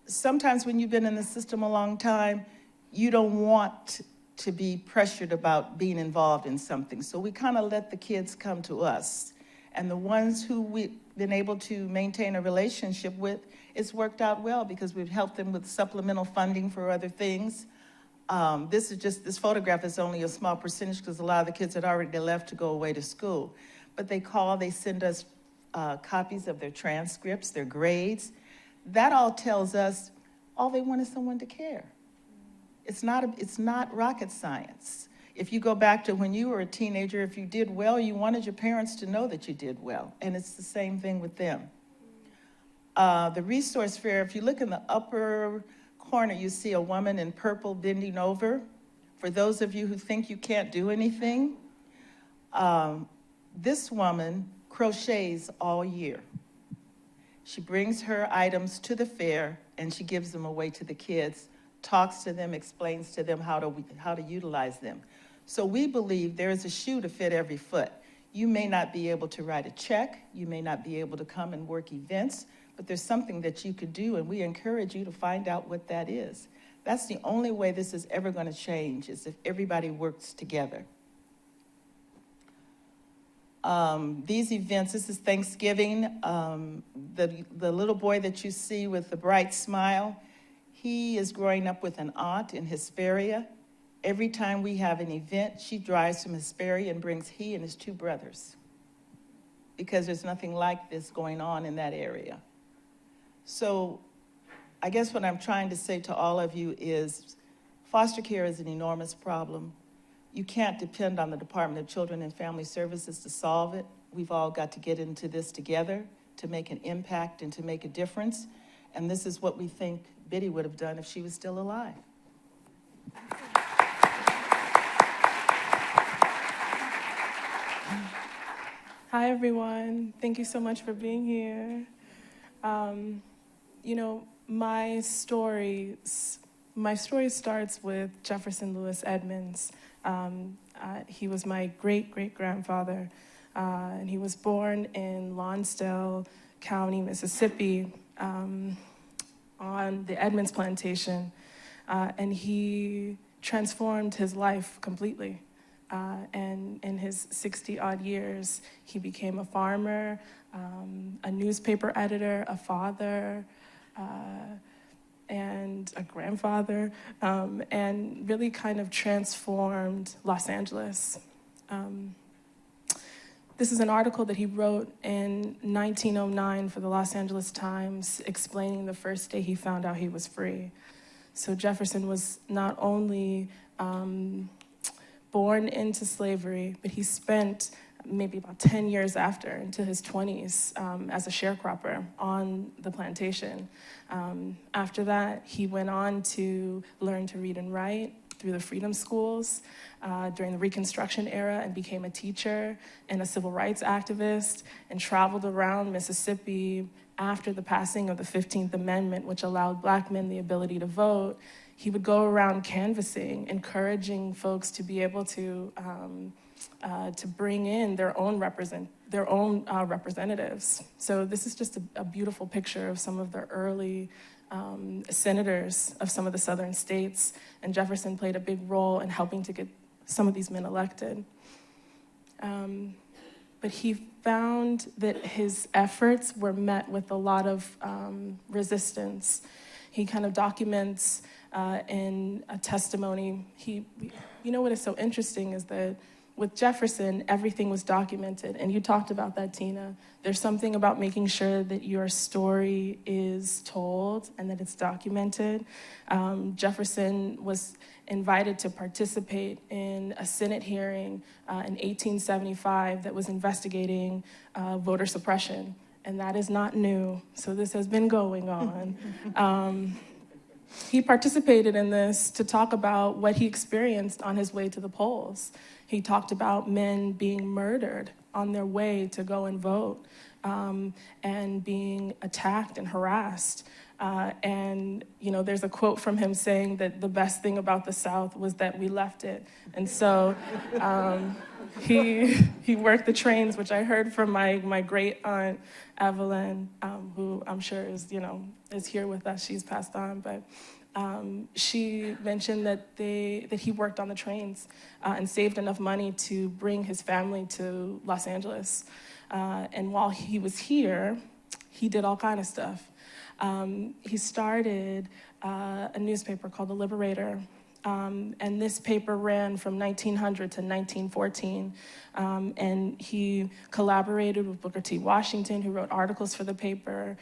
Sometimes when you've been in the system a long time, you don't want to be pressured about being involved in something. So we kind of let the kids come to us. And the ones who we've been able to maintain a relationship with, it's worked out well because we've helped them with supplemental funding for other things. This photograph is only a small percentage because a lot of the kids had already left to go away to school. But they call, they send us copies of their transcripts, their grades. That all tells us all they want is someone to care. It's not rocket science. If you go back to when you were a teenager, if you did well, you wanted your parents to know that you did well. And it's the same thing with them. The resource fair, if you look in the upper corner, you see a woman in purple bending over. For those of you who think you can't do anything, this woman crochets all year. She brings her items to the fair and she gives them away to the kids, talks to them, explains to them how to utilize them. So we believe there is a shoe to fit every foot. You may not be able to write a check, you may not be able to come and work events, but there's something that you could do, and we encourage you to find out what that is. That's the only way this is ever going to change, is if everybody works together. These events, this is Thanksgiving. The little boy that you see with the bright smile, he is growing up with an aunt in Hesperia. Every time we have an event, she drives from Hesperia and brings he and his 2 brothers, because there's nothing like this going on in that area. So I guess what I'm trying to say to all of you is foster care is an enormous problem. You can't depend on the Department of Children and Family Services to solve it. We've all got to get into this together to make an impact and to make a difference. And this is what we think Biddy would have done if she was still alive. Hi, everyone. Thank you so much for being here. My story starts with Jefferson Lewis Edmonds. He was my great-great-grandfather, and he was born in Lonsdale County, Mississippi, on the Edmonds plantation, and he transformed his life completely. And in his 60-odd years, he became a farmer, a newspaper editor, a father, and a grandfather, and really kind of transformed Los Angeles. This is an article that he wrote in 1909 for the Los Angeles Times, explaining the first day he found out he was free. So Jefferson was not only born into slavery, but he spent maybe about 10 years after, into his 20s, as a sharecropper on the plantation. After that, he went on to learn to read and write through the freedom schools during the Reconstruction era, and became a teacher and a civil rights activist, and traveled around Mississippi after the passing of the 15th Amendment, which allowed Black men the ability to vote. He would go around canvassing, encouraging folks to be able to bring in their own representatives. So this is just a beautiful picture of some of the early senators of some of the southern states, and Jefferson played a big role in helping to get some of these men elected. But he found that his efforts were met with a lot of resistance. He kind of documents in a testimony. You know what is so interesting is that with Jefferson, everything was documented, and you talked about that, Tina. There's something about making sure that your story is told and that it's documented. Jefferson was invited to participate in a Senate hearing in 1875 that was investigating voter suppression, and that is not new, so this has been going on. He participated in this to talk about what he experienced on his way to the polls. He talked about men being murdered on their way to go and vote, and being attacked and harassed. And there's a quote from him saying that the best thing about the South was that we left it. And so he worked the trains, which I heard from my great aunt, Evelyn, who I'm sure is here with us. She's passed on, but she mentioned that he worked on the trains and saved enough money to bring his family to Los Angeles. And while he was here, he did all kind of stuff. He started a newspaper called The Liberator, and this paper ran from 1900 to 1914, and he collaborated with Booker T. Washington, who wrote articles for the paper,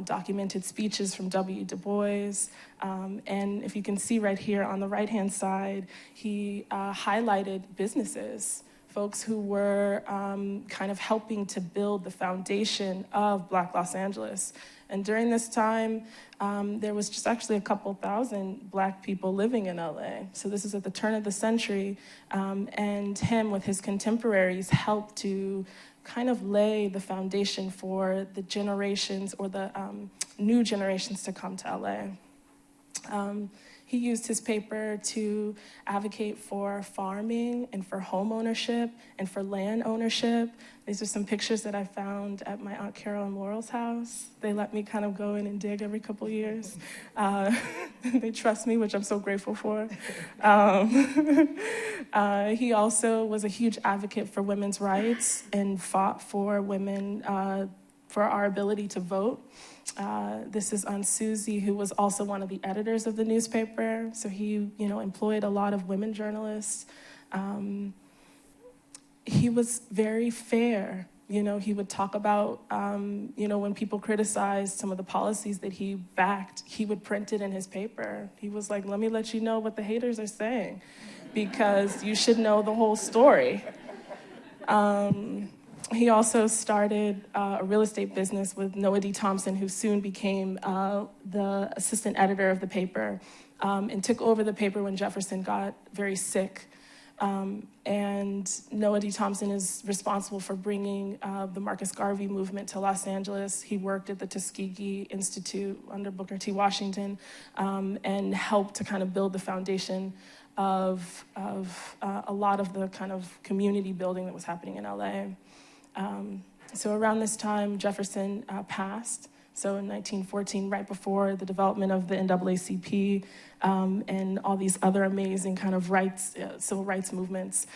documented speeches from W. Du Bois, and if you can see right here on the right-hand side, he highlighted businesses, folks who were kind of helping to build the foundation of Black Los Angeles. And during this time, there was just actually a couple thousand Black people living in LA. So this is at the turn of the century, and him with his contemporaries helped to kind of lay the foundation for the generations or the new generations to come to LA. He used his paper to advocate for farming and for home ownership and for land ownership. These are some pictures that I found at my Aunt Carol and Laurel's house. They let me kind of go in and dig every couple years. They trust me, which I'm so grateful for. He also was a huge advocate for women's rights and fought for women, for our ability to vote. This is Aunt Susie, who was also one of the editors of the newspaper. So he, employed a lot of women journalists. He was very fair. He would talk about, when people criticized some of the policies that he backed, he would print it in his paper. He was like, let me let you know what the haters are saying, because you should know the whole story. He also started a real estate business with Noah D. Thompson, who soon became the assistant editor of the paper, and took over the paper when Jefferson got very sick. And Noah D. Thompson is responsible for bringing the Marcus Garvey movement to Los Angeles. He worked at the Tuskegee Institute under Booker T. Washington, and helped to kind of build the foundation of a lot of the kind of community building that was happening in LA. So around this time, Jefferson passed. So in 1914, right before the development of the NAACP and all these other amazing kind of rights, civil rights movements.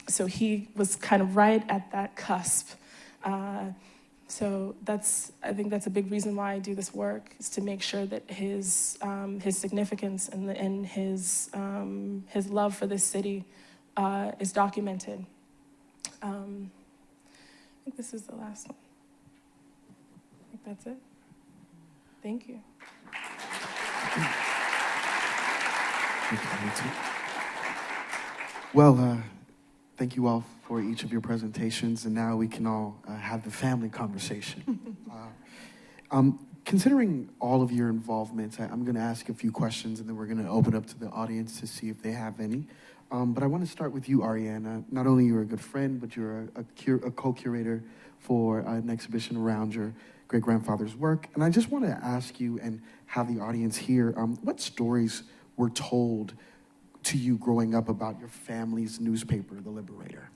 So he was kind of right at that cusp. So I think that's a big reason why I do this work, is to make sure that his significance and his love for this city is documented. think this is the last one. I think that's it. Thank you. Well, thank you all for each of your presentations, and now we can all have the family conversation. Considering all of your involvement, I'm going to ask a few questions, and then we're going to open up to the audience to see if they have any. But I want to start with you, Ariana. Not only you're a good friend, but you're a co-curator for an exhibition around your great-grandfather's work. And I just want to ask you and have the audience hear, what stories were told to you growing up about your family's newspaper, The Liberator?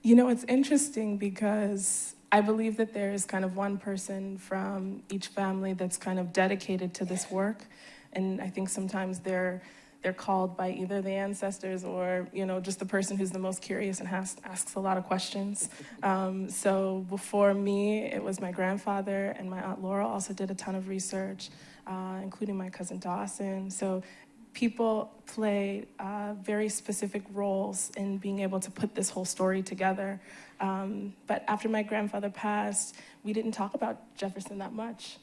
You know, it's interesting because I believe that there is kind of one person from each family that's kind of dedicated to this work. And I think sometimes they're called by either the ancestors or, you know, just the person who's the most curious and asks a lot of questions. So before me, it was my grandfather, and my Aunt Laura also did a ton of research, including my cousin Dawson. So people play very specific roles in being able to put this whole story together. But after my grandfather passed, we didn't talk about Jefferson that much.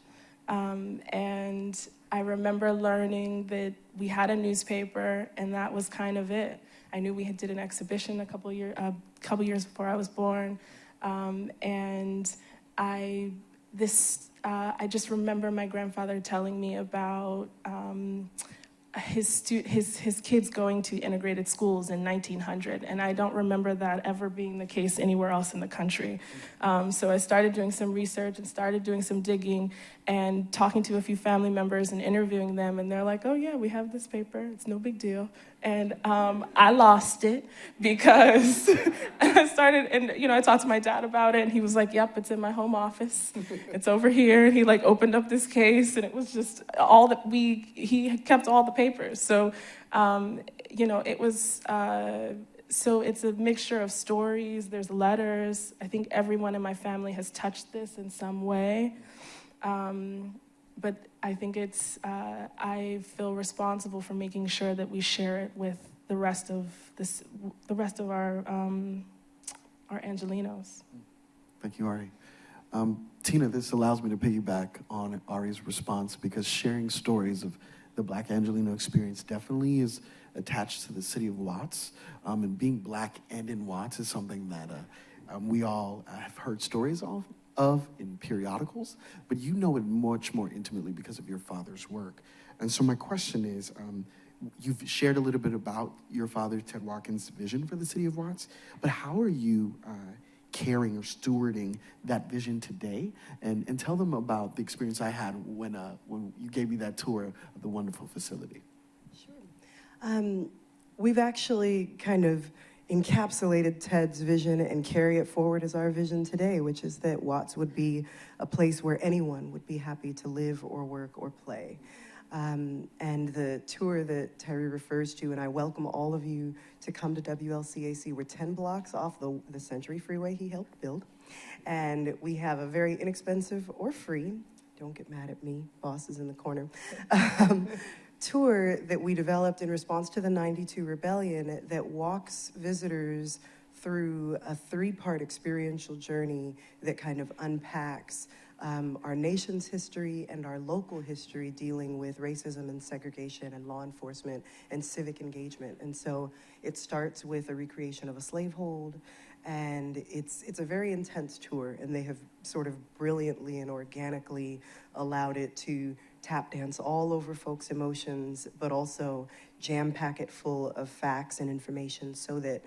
And I remember learning that we had a newspaper, and that was kind of it. I knew we did an exhibition a couple years before I was born, and I just remember my grandfather telling me about his kids going to integrated schools in 1900, and I don't remember that ever being the case anywhere else in the country. So I started doing some research and started doing some digging and talking to a few family members and interviewing them, and they're like, oh yeah, we have this paper, it's no big deal. And I lost it because I started, and you know, I talked to my dad about it, and he was like, yep, it's in my home office. It's over here. And he like opened up this case, and it was just all that he kept all the papers. So, you know, it was, so it's a mixture of stories, there's letters. I think everyone in my family has touched this in some way. But I think it's, I feel responsible for making sure that we share it with the rest of our Angelenos. Thank you, Ari. Tina, this allows me to piggyback on Ari's response, because sharing stories of the Black Angeleno experience definitely is attached to the city of Watts. And being Black and in Watts is something that we all have heard stories of in periodicals, but you know it much more intimately because of your father's work. And so my question is, you've shared a little bit about your father, Ted Watkins' vision for the city of Watts, but how are you carrying or stewarding that vision today? And tell them about the experience I had when you gave me that tour of the wonderful facility. Sure. We've actually kind of encapsulated Ted's vision and carry it forward as our vision today, which is that Watts would be a place where anyone would be happy to live or work or play. And the tour that Tyree refers to, and I welcome all of you to come to WLCAC. We're 10 blocks off the Century Freeway he helped build. And we have a very inexpensive or free, don't get mad at me, boss is in the corner, tour that we developed in response to the '92 rebellion that walks visitors through a 3-part experiential journey that kind of unpacks our nation's history and our local history dealing with racism and segregation and law enforcement and civic engagement. And so it starts with a recreation of a slavehold, and it's a very intense tour, and they have sort of brilliantly and organically allowed it to tap dance all over folks' emotions, but also jam-pack it full of facts and information so that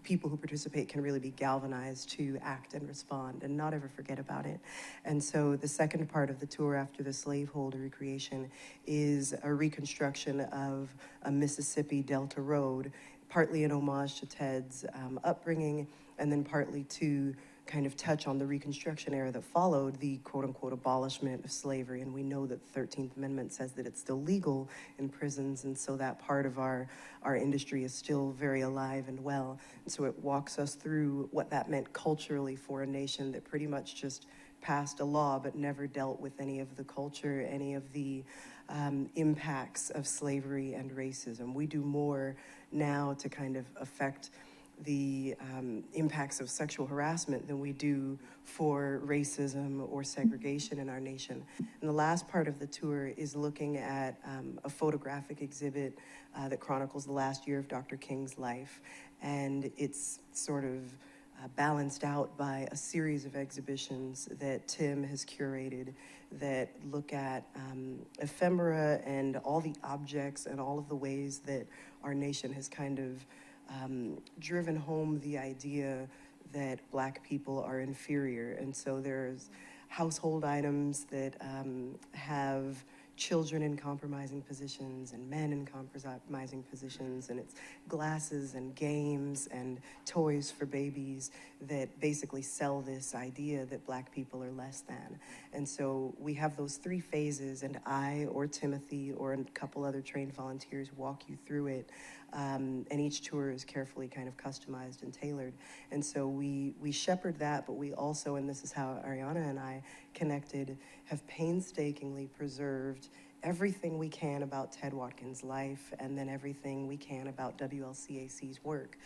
people who participate can really be galvanized to act and respond and not ever forget about it. And so the second part of the tour after the slaveholder recreation is a reconstruction of a Mississippi Delta road, partly an homage to Ted's upbringing, and then partly to kind of touch on the Reconstruction era that followed the quote-unquote abolishment of slavery. And we know that the 13th Amendment says that it's still legal in prisons, and so that part of our industry is still very alive and well. And so it walks us through what that meant culturally for a nation that pretty much just passed a law but never dealt with any of the culture, any of the impacts of slavery and racism. We do more now to kind of affect the impacts of sexual harassment than we do for racism or segregation in our nation. And the last part of the tour is looking at a photographic exhibit that chronicles the last year of Dr. King's life. And it's sort of balanced out by a series of exhibitions that Tim has curated that look at ephemera and all the objects and all of the ways that our nation has kind of driven home the idea that Black people are inferior. And so there's household items that have children in compromising positions and men in compromising positions, and it's glasses and games and toys for babies that basically sell this idea that Black people are less than. And so we have those three phases, and I or Timothy or a couple other trained volunteers walk you through it. And each tour is carefully kind of customized and tailored. And so we shepherd that, but we also, and this is how Ariana and I connected, have painstakingly preserved everything we can about Ted Watkins' life and then everything we can about WLCAC's work.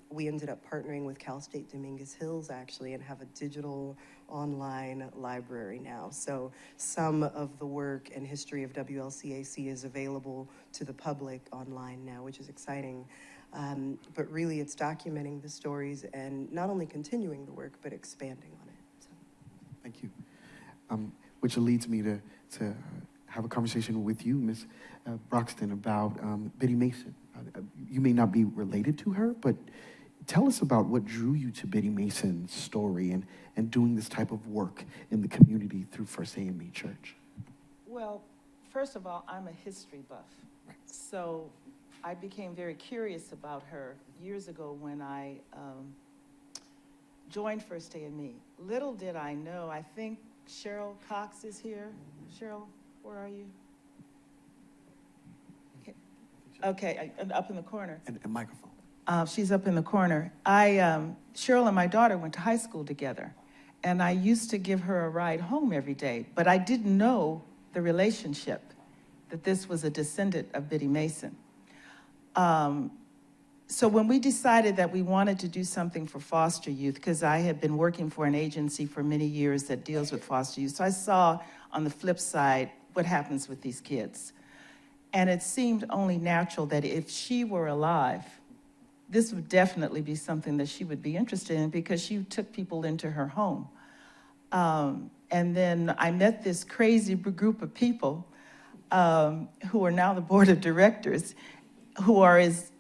We ended up partnering with Cal State Dominguez Hills, actually, and have a digital online library now. So some of the work and history of WLCAC is available to the public online now, which is exciting. But really, it's documenting the stories and not only continuing the work, but expanding on it. So. Thank you. Which leads me to have a conversation with you, Ms. Broxton, about Biddy Mason. You may not be related to her, but tell us about what drew you to Biddy Mason's story and doing this type of work in the community through First AME Church. Well, first of all, I'm a history buff. Right. So I became very curious about her years ago when I joined First AME. Little did I know, I think Cheryl Cox is here. Cheryl, where are you? Okay, up in the corner. And a microphone. She's up in the corner. Cheryl and my daughter went to high school together, and I used to give her a ride home every day, but I didn't know the relationship, that this was a descendant of Biddy Mason. So when we decided that we wanted to do something for foster youth, because I had been working for an agency for many years that deals with foster youth, so I saw on the flip side what happens with these kids. And it seemed only natural that if she were alive, this would definitely be something that she would be interested in, because she took people into her home. And then I met this crazy group of people who are now the board of directors, who are as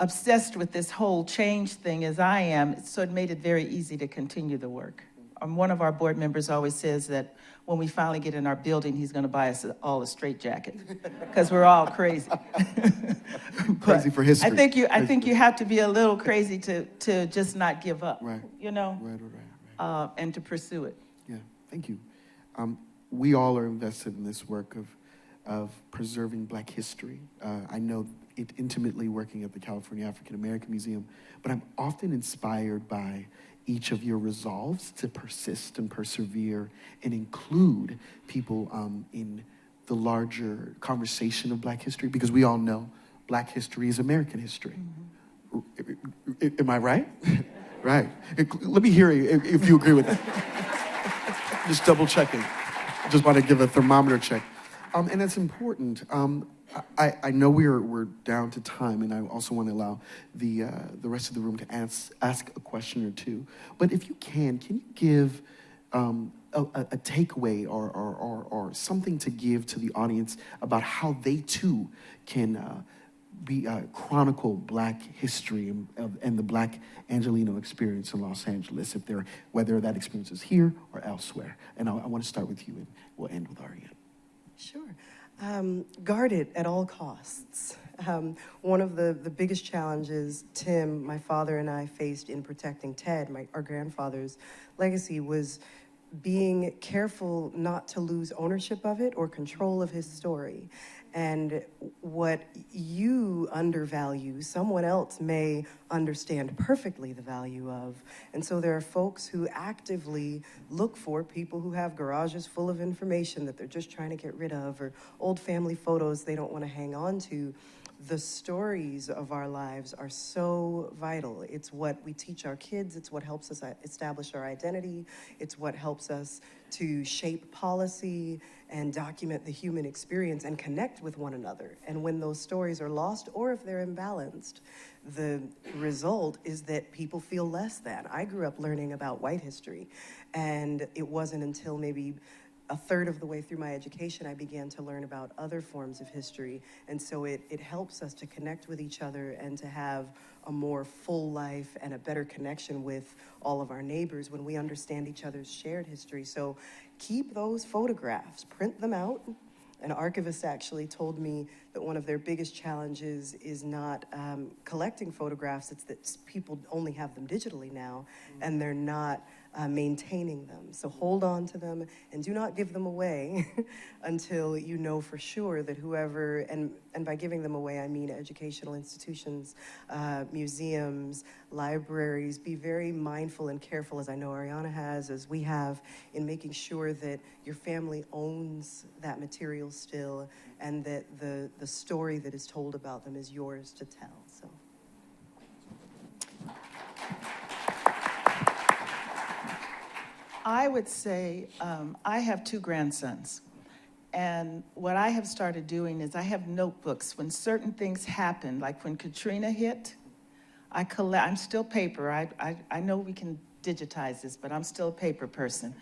obsessed with this whole change thing as I am, so it made it very easy to continue the work. One of our board members always says that when we finally get in our building, he's going to buy us all a straitjacket, because we're all crazy. Crazy for history. I think you have to be a little crazy to just not give up. Right. You know. Right. And to pursue it. Yeah. Thank you. We all are invested in this work of preserving Black history. I know it intimately working at the California African American Museum, but I'm often inspired by each of your resolves to persist and persevere and include people in the larger conversation of Black history, because we all know Black history is American history. Mm-hmm. Am I right? Right. Let me hear if you agree with that. Just double checking. Just want to give a thermometer check. And that's important. I know we're down to time, and I also want to allow the rest of the room to ask a question or two. But if you can you give a takeaway or something to give to the audience about how they too can chronicle Black history and the Black Angeleno experience in Los Angeles, whether that experience is here or elsewhere. And I want to start with you, and we'll end with Ariane. Sure. Guard it at all costs. One of the biggest challenges Tim, my father, and I faced in protecting Ted, our grandfather's legacy, was being careful not to lose ownership of it or control of his story. And what you undervalue, someone else may understand perfectly the value of. And so there are folks who actively look for people who have garages full of information that they're just trying to get rid of, or old family photos they don't want to hang on to. the stories of our lives are so vital. It's what we teach our kids. It's what helps us establish our identity. It's what helps us to shape policy and document the human experience and connect with one another. And when those stories are lost, or if they're imbalanced, the result is that people feel less than. I grew up learning about white history, and it wasn't until maybe a third of the way through my education, I began to learn about other forms of history. And so it helps us to connect with each other and to have a more full life and a better connection with all of our neighbors when we understand each other's shared history. So keep those photographs, print them out. An archivist actually told me that one of their biggest challenges is not collecting photographs, it's that people only have them digitally now, and they're not maintaining them. So hold on to them and do not give them away until you know for sure that whoever, and by giving them away, I mean educational institutions, museums, libraries. Be very mindful and careful, as I know Ariana has, as we have, in making sure that your family owns that material still, and that the story that is told about them is yours to tell. So. I would say I have 2 grandsons. And what I have started doing is I have notebooks. When certain things happen, like when Katrina hit, I'm still paper. I know we can digitize this, but I'm still a paper person.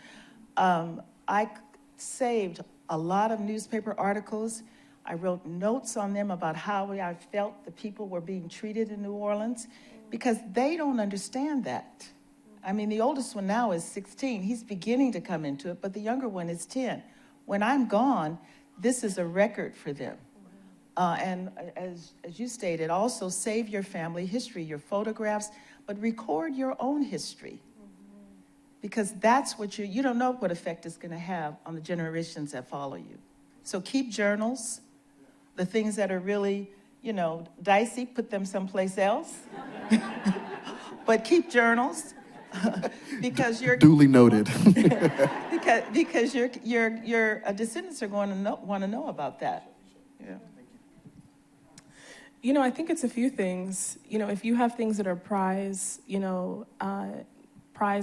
I saved a lot of newspaper articles. I wrote notes on them about how I felt the people were being treated in New Orleans, because they don't understand that. I mean, the oldest one now is 16. He's beginning to come into it, but the younger one is 10. When I'm gone, this is a record for them. And as you stated, also save your family history, your photographs, but record your own history. Because that's what you don't know what effect it's gonna have on the generations that follow you. So keep journals. The things that are really, dicey, put them someplace else. But keep journals. Because you're duly noted. because your descendants are going to want to know about that. Yeah. I think it's a few things. If you have things that are prized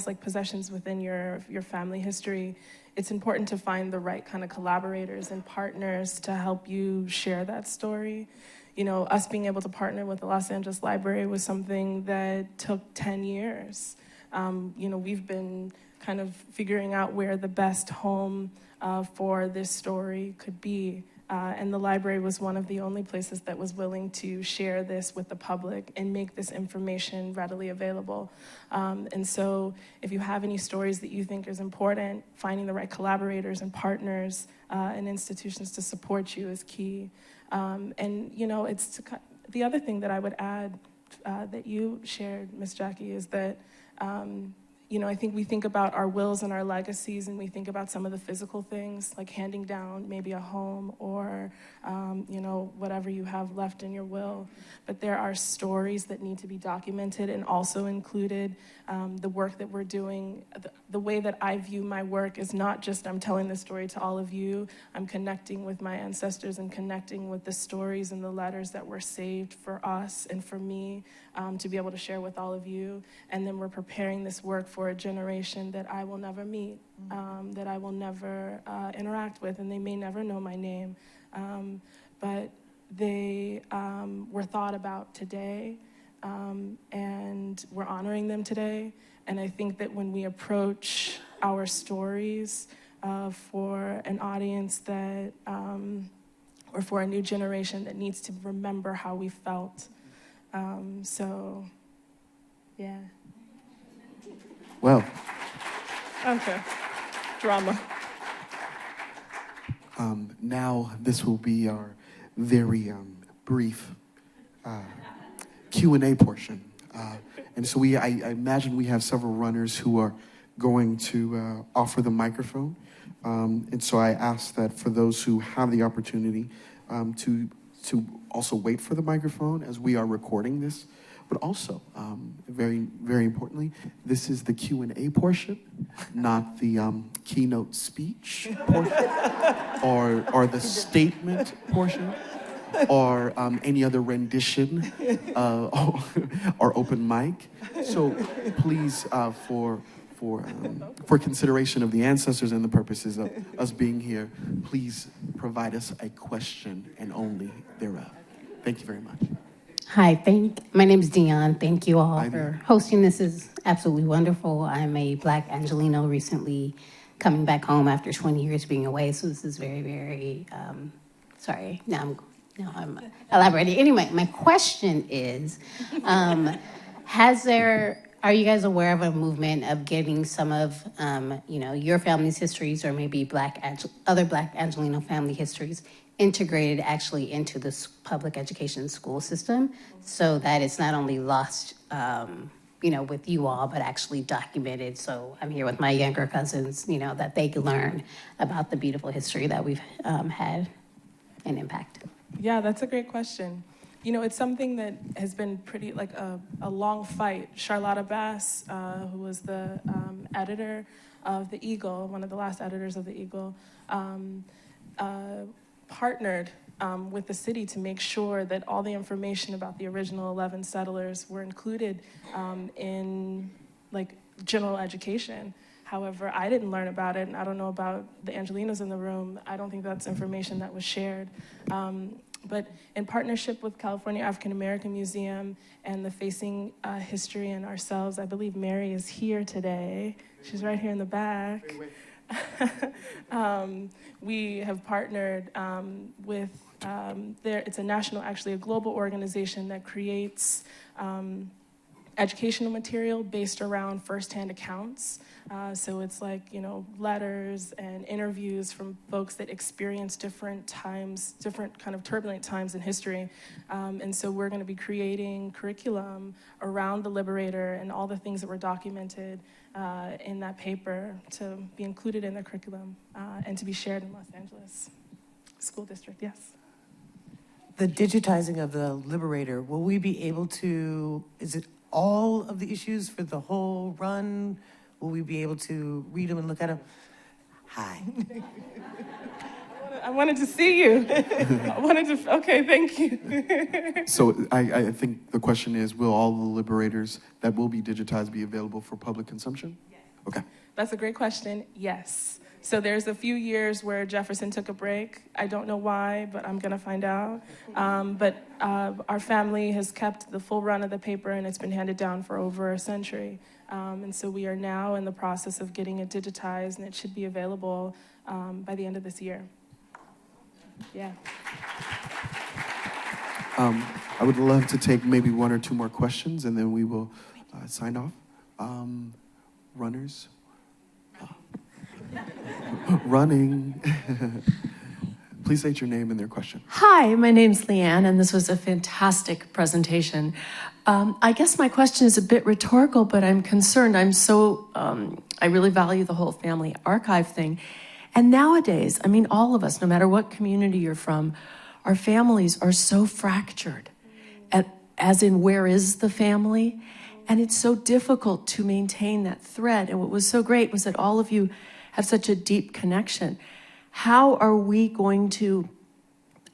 like possessions within your family history, it's important to find the right kind of collaborators and partners to help you share that story. Us being able to partner with the Los Angeles Library was something that took 10 years. We've been kind of figuring out where the best home for this story could be. And the library was one of the only places that was willing to share this with the public and make this information readily available. And so if you have any stories that you think is important, finding the right collaborators and partners and institutions to support you is key. It's the other thing that I would add that you shared, Ms. Jackie, is that I think we think about our wills and our legacies, and we think about some of the physical things, like handing down maybe a home or, whatever you have left in your will. But there are stories that need to be documented and also included. The work that we're doing, the way that I view my work is not just I'm telling the story to all of you. I'm connecting with my ancestors and connecting with the stories and the letters that were saved for us and for me to be able to share with all of you. And then we're preparing this work for a generation that I will never meet, that I will never interact with, and they may never know my name. But they were thought about today, and we're honoring them today. And I think that when we approach our stories for an audience that, or for a new generation that needs to remember how we felt. Yeah. Well. Okay. Drama. Now this will be our very brief Q&A portion. And so I imagine we have several runners who are going to offer the microphone. And so I ask that for those who have the opportunity to also wait for the microphone as we are recording this. But also, very, very importantly, this is the Q&A portion, not the keynote speech portion or the statement portion. or any other rendition or open mic. So please, for consideration of the ancestors and the purposes of us being here, please provide us a question and only thereof. Thank you very much. Hi, my name is Dion. Thank you all Hi, for Dion. hosting. This is absolutely wonderful. I'm a Black Angeleno, recently coming back home after 20 years being away. So this is very, very, sorry, now I'm elaborating. Anyway, my question is, are you guys aware of a movement of getting some of, your family's histories or maybe other Black Angeleno family histories integrated actually into the public education school system so that it's not only lost, with you all, but actually documented. So I'm here with my younger cousins, that they can learn about the beautiful history that we've had an impact. Yeah, that's a great question. It's something that has been pretty, like a long fight. Charlotta Bass, who was the editor of The Eagle, one of the last editors of The Eagle, partnered with the city to make sure that all the information about the original 11 settlers were included in general education. However, I didn't learn about it, and I don't know about the Angelenos in the room. I don't think that's information that was shared. But in partnership with California African American Museum and the Facing History and ourselves, I believe Mary is here today. She's right here in the back. We have partnered with, it's a national, actually a global organization that creates educational material based around firsthand accounts. So it's letters and interviews from folks that experience different times, different kind of turbulent times in history. And so we're going to be creating curriculum around the Liberator and all the things that were documented in that paper to be included in the curriculum and to be shared in Los Angeles School District, yes. The digitizing of the Liberator, will we be able to, is it all of the issues for the whole run? Will we be able to read them and look at them? Hi. I wanted to see you. Okay, thank you. So I think the question is, will all the Liberators that will be digitized be available for public consumption? Yes. Okay. That's a great question, yes. So there's a few years where Jefferson took a break. I don't know why, but I'm gonna find out. But our family has kept the full run of the paper, and it's been handed down for over a century. And so we are now in the process of getting it digitized, and it should be available by the end of this year. Yeah. I would love to take maybe one or two more questions, and then we will sign off. Runners. Running. Please state your name and their question. Hi, my name's Leanne, and this was a fantastic presentation. I guess my question is a bit rhetorical, but I'm concerned. I really value the whole family archive thing. And nowadays, I mean, all of us, no matter what community you're from, our families are so fractured, as in where is the family? And it's so difficult to maintain that thread. And what was so great was that all of you have such a deep connection. How are we going to,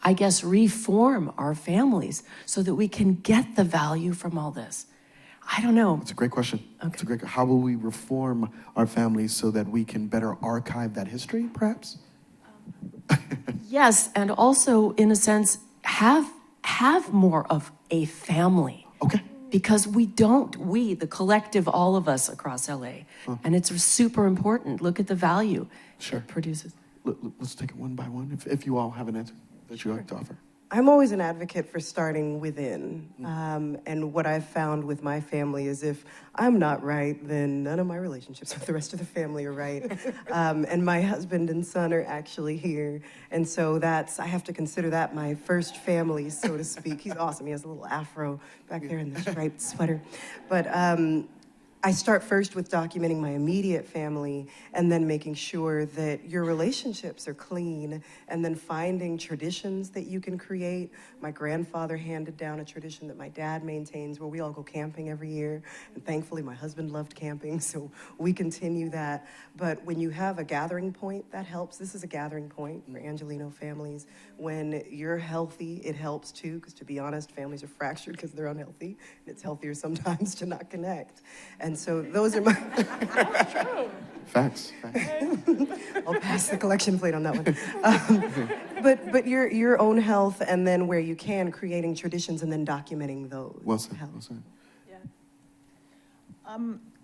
I guess, reform our families so that we can get the value from all this? I don't know. It's a great question. Okay. It's a great. How will we reform our families so that we can better archive that history, perhaps? Yes, and also, in a sense, have more of a family. Okay. Because the collective, all of us across LA, and it's super important. Look at the value it produces. Let's take it one by one, if you all have an answer that you'd like to offer. I'm always an advocate for starting within. And what I've found with my family is if I'm not right, then none of my relationships with the rest of the family are right. And my husband and son are actually here. And so I have to consider that my first family, so to speak. He's awesome. He has a little afro back there in the striped sweater. But I start first with documenting my immediate family and then making sure that your relationships are clean and then finding traditions that you can create. My grandfather handed down a tradition that my dad maintains where we all go camping every year. And thankfully, my husband loved camping, so we continue that. But when you have a gathering point, that helps. This is a gathering point for Angeleno families. When you're healthy, it helps too, because to be honest, families are fractured because they're unhealthy. And it's healthier sometimes to not connect. And so those are my... Facts. I'll pass the collection plate on that one. But your own health, and then where you can, creating traditions and then documenting those. Well said. Well said. Yeah.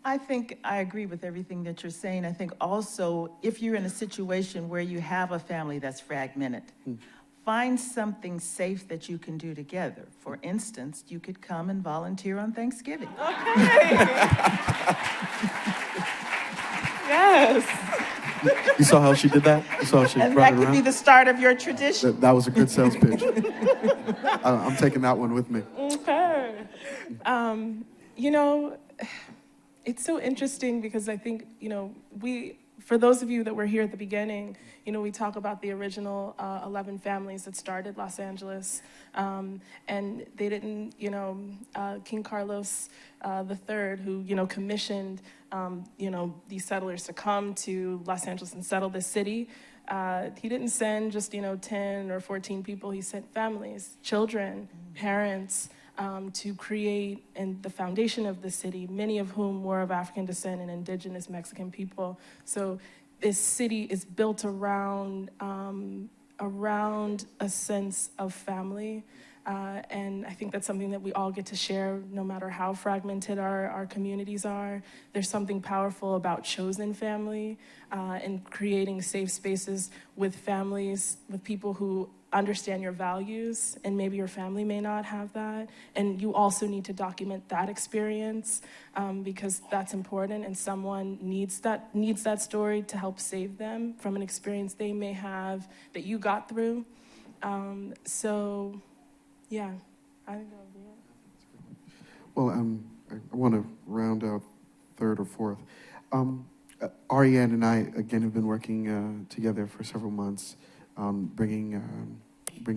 I think I agree with everything that you're saying. I think also, if you're in a situation where you have a family that's fragmented, find something safe that you can do together. For instance, you could come and volunteer on Thanksgiving. Okay. Yes. You saw how she did that? You saw how she And brought that it could around? be the start of your tradition. That was a good sales pitch. I'm taking that one with me. Okay. You know, it's so interesting because I think, you know, for those of you that were here at the beginning, you know, we talk about the original 11 families that started Los Angeles, and they didn't, you know, King Carlos III, who, you know, commissioned, you know, these settlers to come to Los Angeles and settle this city. He didn't send just, you know, 10 or 14 people. He sent families, children, parents, to create the foundation of the city, many of whom were of African descent and indigenous Mexican people. So this city is built around a sense of family. And I think that's something that we all get to share, no matter how fragmented our communities are. There's something powerful about chosen family and creating safe spaces with families, with people who understand your values, and maybe your family may not have that. And you also need to document that experience because that's important, and someone needs that story to help save them from an experience they may have that you got through. So, yeah, I think that would be it. Well, I want to round out third or fourth. Ariane and I, again, have been working together for several months, bringing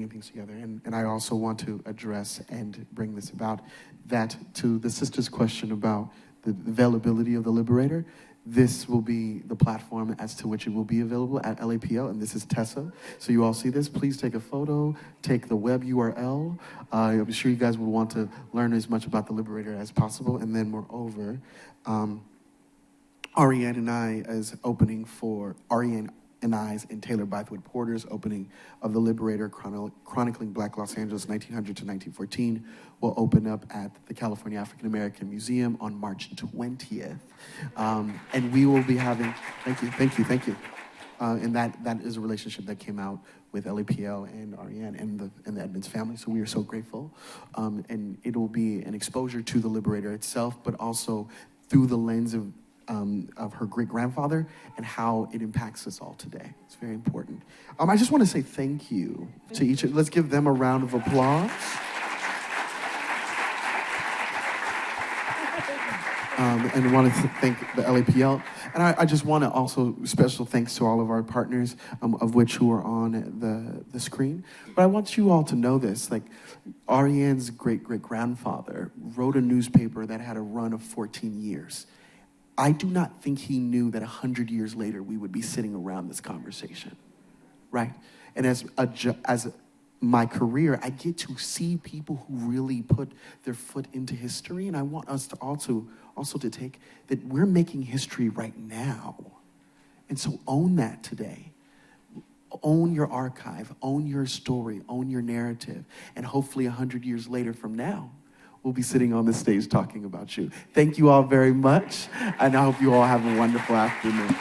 things together. And I also want to address and bring this about that to the sister's question about the availability of the Liberator. This will be the platform as to which it will be available at LAPL, and this is Tessa. So you all see this, please take a photo, take the web URL. I'm sure you guys would want to learn as much about the Liberator as possible. And then moreover, Ariane and I is opening for Ariane and I's and Taylor Bythewood Porter's opening of The Liberator, chronicling Black Los Angeles 1900 to 1914, will open up at the California African American Museum on March 20th. And we will be having, thank you. And that is a relationship that came out with LAPL and Ariane and the Edmonds family, so we are so grateful. And it will be an exposure to The Liberator itself, but also through the lens of her great-grandfather and how it impacts us all today. It's very important. I just want to say thank you to each. Let's give them a round of applause. And I want to thank the LAPL. And I just want to also special thanks to all of our partners, of which who are on the screen. But I want you all to know this, like Ariane's great-great-grandfather wrote a newspaper that had a run of 14 years. I do not think he knew that 100 years later we would be sitting around this conversation, right? And as my career, I get to see people who really put their foot into history, and I want us to also to take that we're making history right now. And so own that today. Own your archive, own your story, own your narrative, and hopefully 100 years later from now, we'll be sitting on the stage talking about you. Thank you all very much, and I hope you all have a wonderful afternoon.